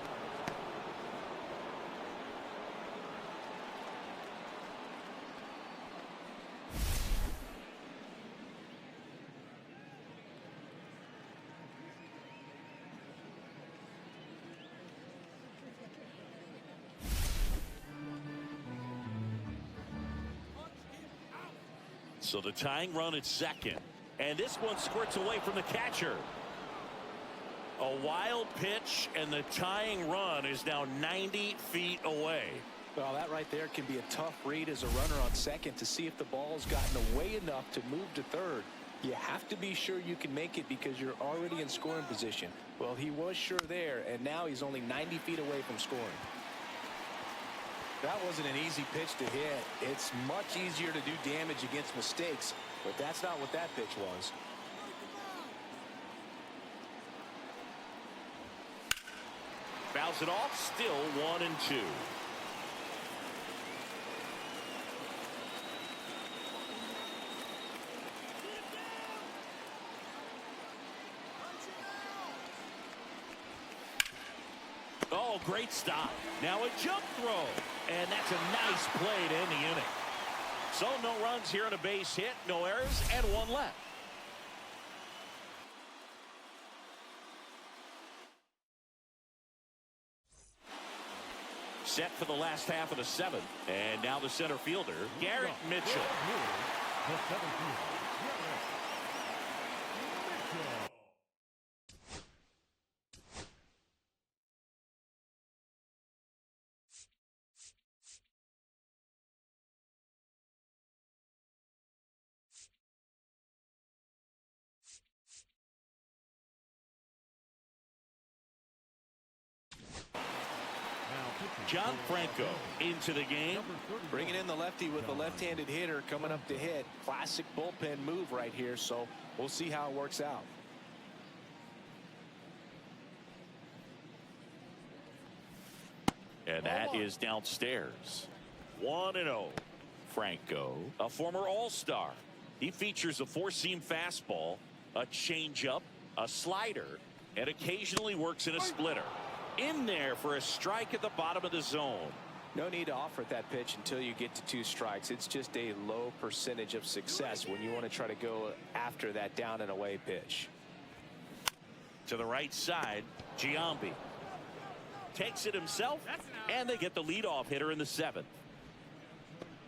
So the tying run at second. And this one squirts away from the catcher. A wild pitch, and the tying run is now 90 feet away. Well, that right there can be a tough read as a runner on second to see if the ball's gotten away enough to move to third. You have to be sure you can make it because you're already in scoring position. Well, he was sure there, and now he's only 90 feet away from scoring. That wasn't an easy pitch to hit. It's much easier to do damage against mistakes, but that's not what that pitch was. Fouls it off, still 1-2. Oh, great stop. Now a jump throw. And that's a nice play to end the inning. So no runs here on a base hit, no errors, and 1 left. Set for the last half of the 7th. And now the center fielder, Garrett Mitchell. The 7th fielder, Garrett Mitchell. John Franco into the game. Bringing in the lefty with the left-handed hitter coming up to hit. Classic bullpen move right here, so we'll see how it works out. And that is downstairs. 1-0. Franco, a former All-Star. He features a 4-seam fastball, a changeup, a slider, and occasionally works in a splitter. In there for a strike at the bottom of the zone. No need to offer that pitch until you get to 2 strikes. It's just a low percentage of success when you want to try to go after that down and away pitch. To the right side, Giambi takes it himself, and they get the leadoff hitter in the 7th.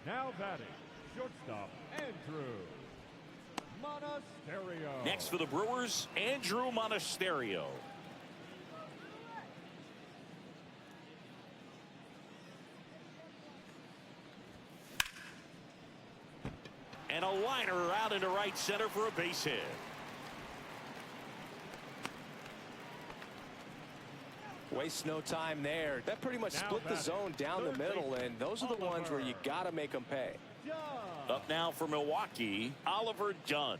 Now batting, shortstop, Andrew Monasterio. Next for the Brewers, Andrew Monasterio. And a liner out into right center for a base hit. Waste no time there. That pretty much split the zone down the middle, and those are the ones where you got to make them pay. Up now for Milwaukee, Oliver Dunn.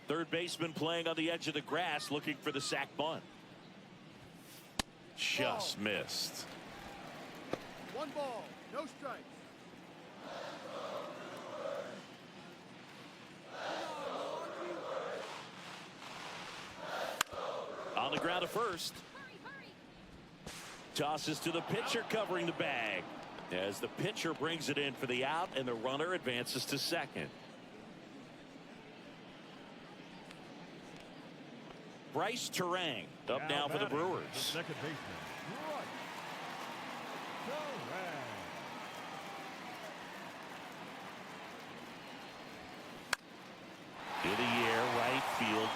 Third baseman playing on the edge of the grass, looking for the sac bunt. Just missed. 1 ball, no strikes. On the ground at first. Tosses to the pitcher covering the bag as the pitcher brings it in for the out, and the runner advances to second. Bryce Terang up now for the Brewers. Second baseman, Bryce Terang. In the air, right field.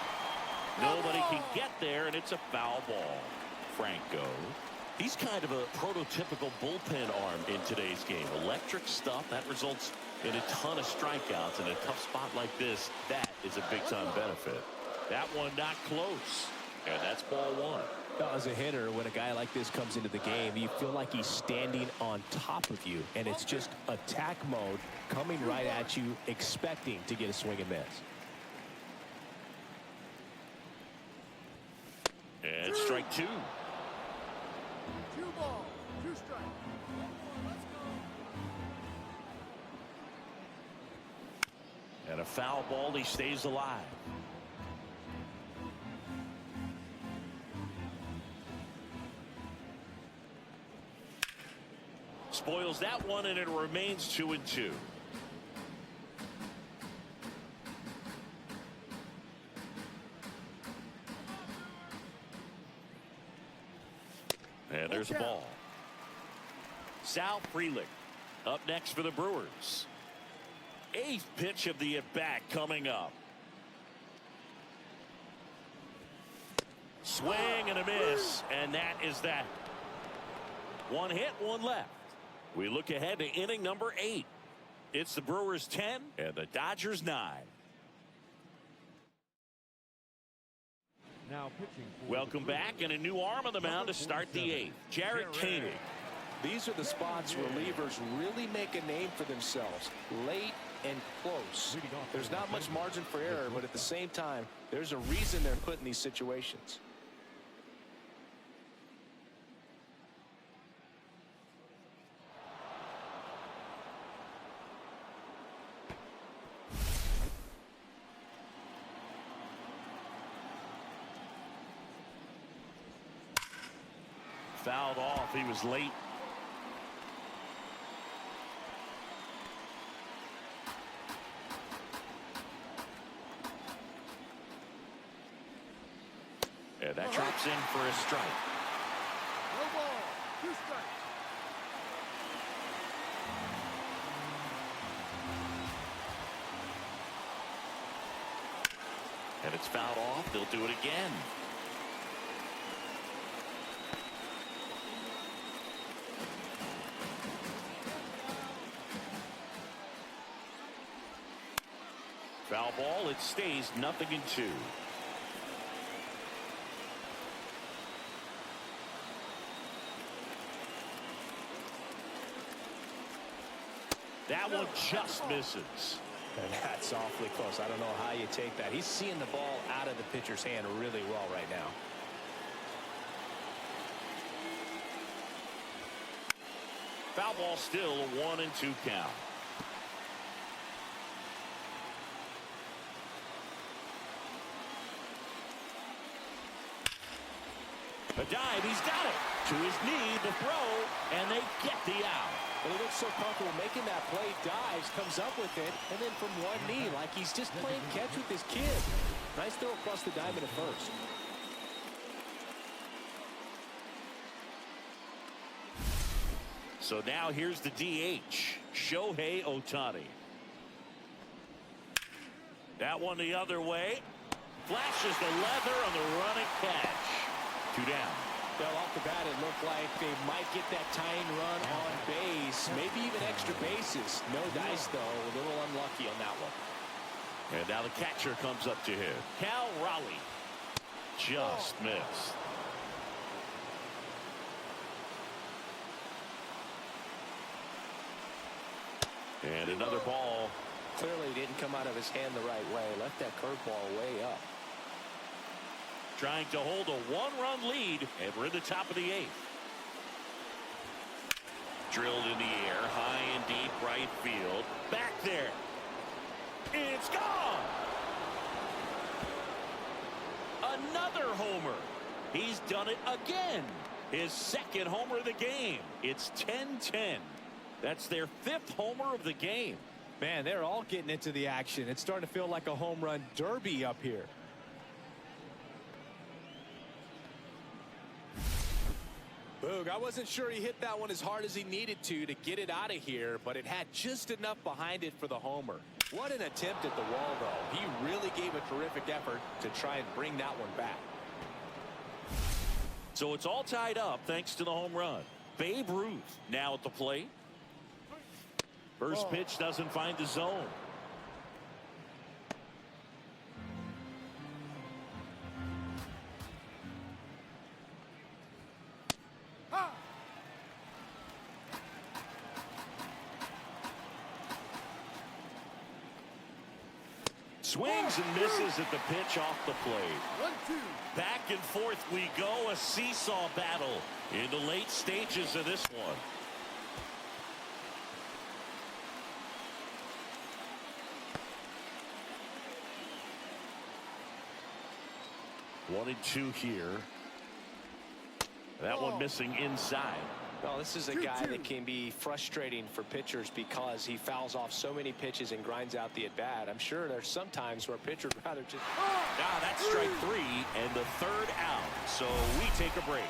Nobody can get there, and it's a foul ball. Franco. He's kind of a prototypical bullpen arm in today's game. Electric stuff that results in a ton of strikeouts. In a tough spot like this, that is a big-time benefit. That one not close, and that's ball 1. As a hitter, when a guy like this comes into the game, you feel like he's standing on top of you, and it's just attack mode coming right at you, expecting to get a swing and miss. And strike 2. 2 balls, 2 strikes. Let's go. And a foul ball, he stays alive. Spoils that one, and it remains 2-2. And there's a ball. Sal Frelick up next for the Brewers. 8th pitch of the at-bat coming up. Swing and a miss, and that is that. 1 hit, 1 left. We look ahead to inning number 8. It's the Brewers 10 and the Dodgers 9. Now pitching for Welcome back, and a new arm on the mound to start the 8th. Jared Koenig. These are the spots relievers really make a name for themselves. Late and close. There's not much margin for error, but at the same time, there's a reason they're put in these situations. Fouled off. He was late. And that drops in for a strike. No ball, 2 strikes. And it's fouled off. They'll do it again. Foul ball. It stays 0-2. That one just misses. And that's awfully close. I don't know how you take that. He's seeing the ball out of the pitcher's hand really well right now. Foul ball, still a 1-2 count. A dive, he's got it. To his knee, the throw, and they get the out. Well, he looks so comfortable making that play, dives, comes up with it, and then from one knee, like he's just playing catch with this kid. Nice throw across the diamond at first. So now here's the DH. Shohei Ohtani. That one the other way. Flashes the leather on the running catch. 2 down. Well, off the bat, it looked like they might get that tying run on base, maybe even extra bases. No dice, though. A little unlucky on that one. And now the catcher comes up to him. Cal Raleigh just missed. And another ball. Clearly didn't come out of his hand the right way. Left that curveball way up. Trying to hold a 1-run lead, and we're in the top of the 8th. Drilled in the air, high and deep right field. Back there. It's gone. Another homer. He's done it again. His 2nd homer of the game. It's 10-10. That's their 5th homer of the game. Man, they're all getting into the action. It's starting to feel like a home run derby up here. Boog, I wasn't sure he hit that one as hard as he needed to get it out of here, but it had just enough behind it for the homer. What an attempt at the wall, though. He really gave a terrific effort to try and bring that one back. So it's all tied up thanks to the home run. Babe Ruth now at the plate. First pitch doesn't find the zone. Swings and misses at the pitch off the plate. 1-2. Back and forth we go. A seesaw battle in the late stages of this one. One and 2 here. That one missing inside. Well, this is a guy that can be frustrating for pitchers because he fouls off so many pitches and grinds out the at-bat. I'm sure there's some times where pitchers rather just... Now that's strike 3 and the 3rd out. So we take a break.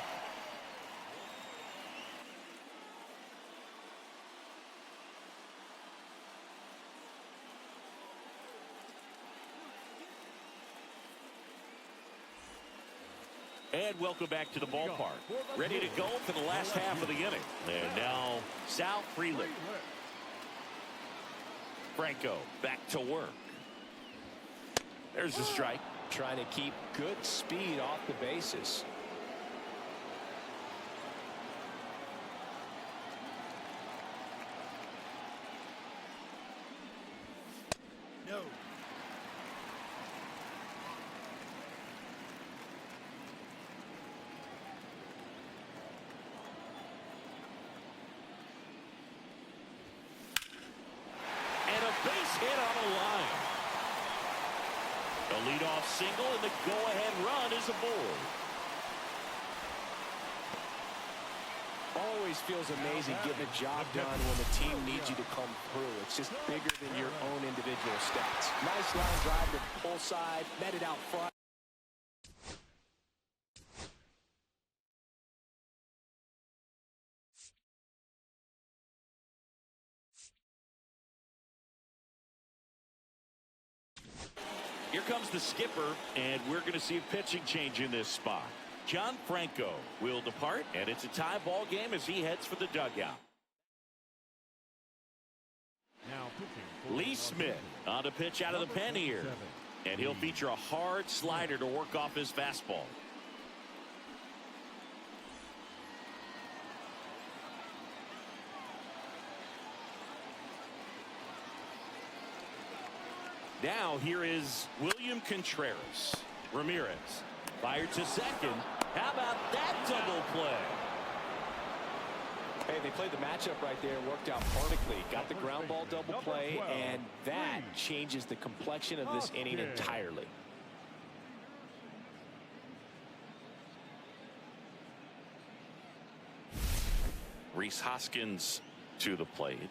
And welcome back to the ballpark. Ready to go for the last half of the inning. And now Sal Frelick. Franco back to work. There's the strike. Trying to keep good speed off the bases. No. Base hit on a line. A leadoff single and the go-ahead run is aboard. Always feels amazing getting a job done when the team needs you to come through. It's just bigger than your own individual stats. Nice line drive to the pull side, met it out front. Here comes the skipper, and we're going to see a pitching change in this spot. John Franco will depart, and it's a tie ball game as he heads for the dugout. Now pitching. Lee Smith on to pitch out of the pen here, and he'll feature a hard slider to work off his fastball. Now here is William Contreras. Ramirez fired to second. How about that double play? Hey, they played the matchup right there. Worked out perfectly. Got the ground ball double play, and that changes the complexion of this inning entirely. Rhys Hoskins to the plate.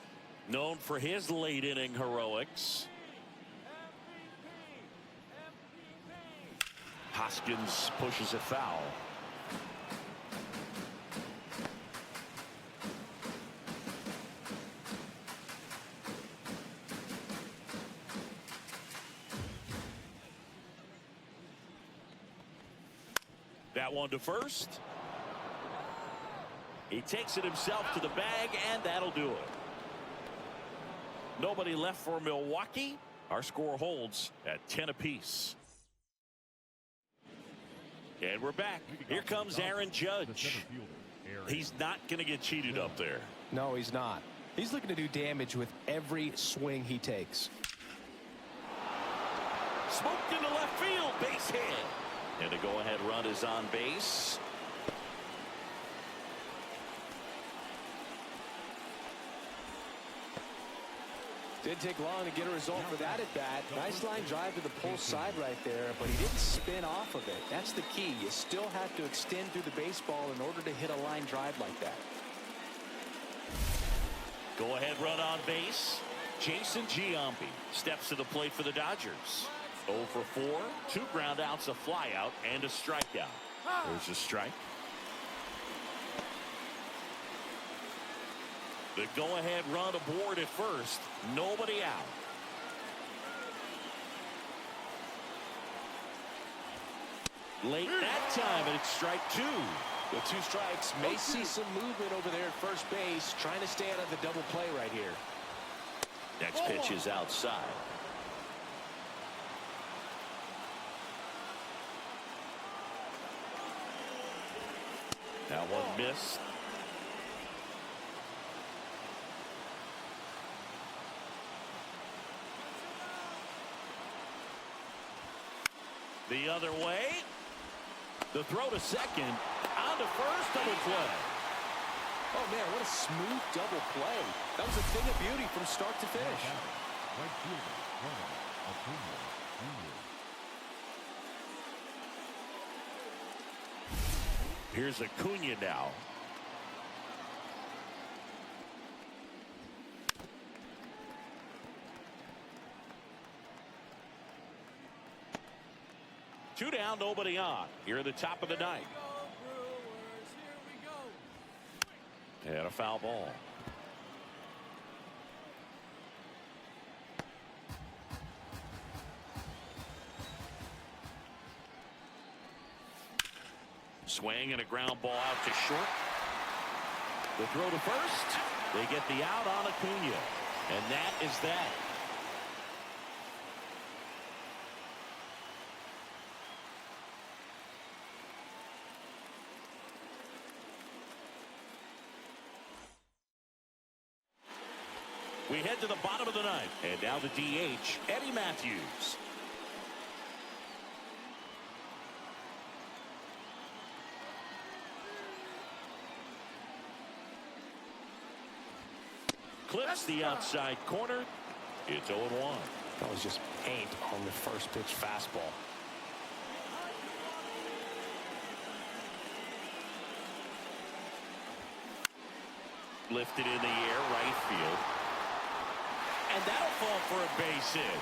Known for his late inning heroics. Hoskins pushes it foul. That one to first. He takes it himself to the bag, and that'll do it. Nobody left for Milwaukee. Our score holds at 10 apiece. And we're back. Here comes Aaron Judge. He's not going to get cheated up there. No, he's not. He's looking to do damage with every swing he takes. Smoked into left field, base hit. And the go-ahead run is on base. Didn't take long to get a result for that at bat. Nice line drive to the pull side right there, but he didn't spin off of it. That's the key. You still have to extend through the baseball in order to hit a line drive like that. Go ahead run on base. Jason Giambi steps to the plate for the Dodgers. 0 for 4, 2 ground outs, a fly out, and a strikeout. There's a strike. The go-ahead run aboard at first. Nobody out. Late that time, and it's strike 2. With 2 strikes, may see some movement over there at first base, trying to stay out of the double play right here. Next pitch is outside. That one missed. The other way. The throw to second. On to first, double play. Oh, man, what a smooth double play. That was a thing of beauty from start to finish. Right fielder, Ronald Acuna Jr. Here's Acuna now. Two down, nobody on. Here at the top of the ninth. And a foul ball. Swing and a ground ball out to short. The throw to first. They get the out on Acuna. And that is that. We head to the bottom of the ninth. And now the DH, Eddie Matthews. Clips the outside corner. It's 0-1. That was just paint on the first pitch fastball. Lifted in the air, right field. And that'll fall for a base hit.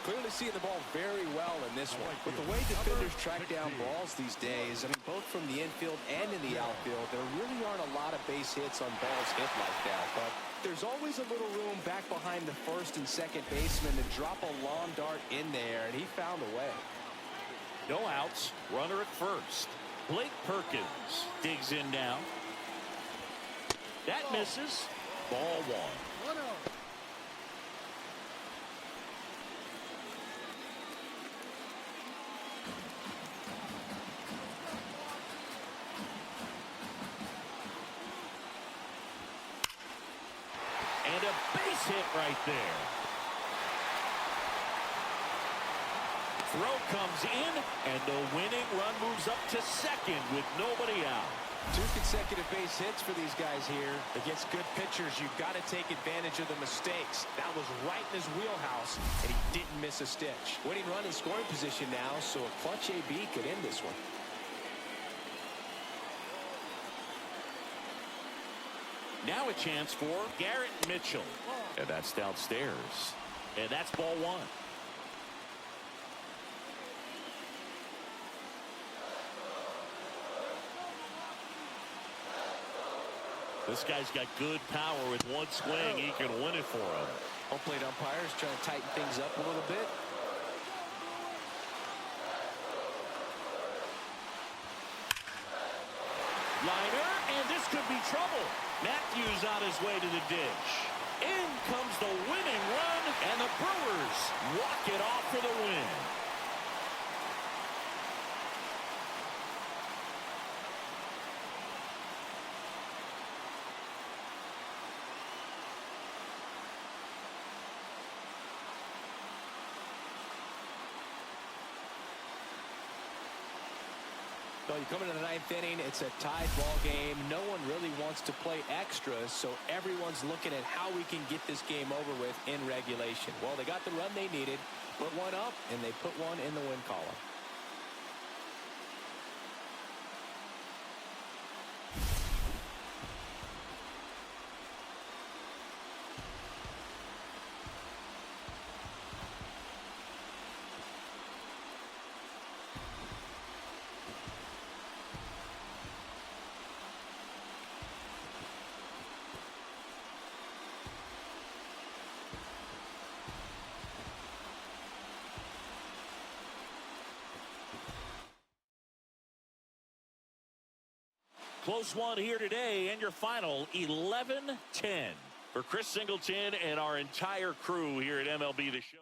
Clearly seeing the ball very well in this one. With the way defenders track down balls these days, I mean, both from the infield and in the outfield, there really aren't a lot of base hits on balls hit like that. But there's always a little room back behind the first and second baseman to drop a long dart in there, and he found a way. No outs, runner at first. Blake Perkins digs in now. That misses. Ball 1. And a base hit right there. Throw comes in, and the winning run moves up to second with nobody out. 2 consecutive base hits for these guys here. Against good pitchers, you've got to take advantage of the mistakes. That was right in his wheelhouse, and he didn't miss a stitch. Winning run in scoring position now, so a clutch AB could end this one. Now a chance for Garrett Mitchell. And that's downstairs. And that's ball 1. This guy's got good power. With one swing, he can win it for him. Home plate umpires trying to tighten things up a little bit. Liner, and this could be trouble. Matthews on his way to the ditch. In comes the winning run, and the Brewers walk it off for the win. So you come into the ninth inning, it's a tied ball game. No one really wants to play extra, so everyone's looking at how we can get this game over with in regulation. Well, they got the run they needed, put one up, and they put one in the win column. Close one here today, and your final 11-10. For Chris Singleton and our entire crew here at MLB The Show.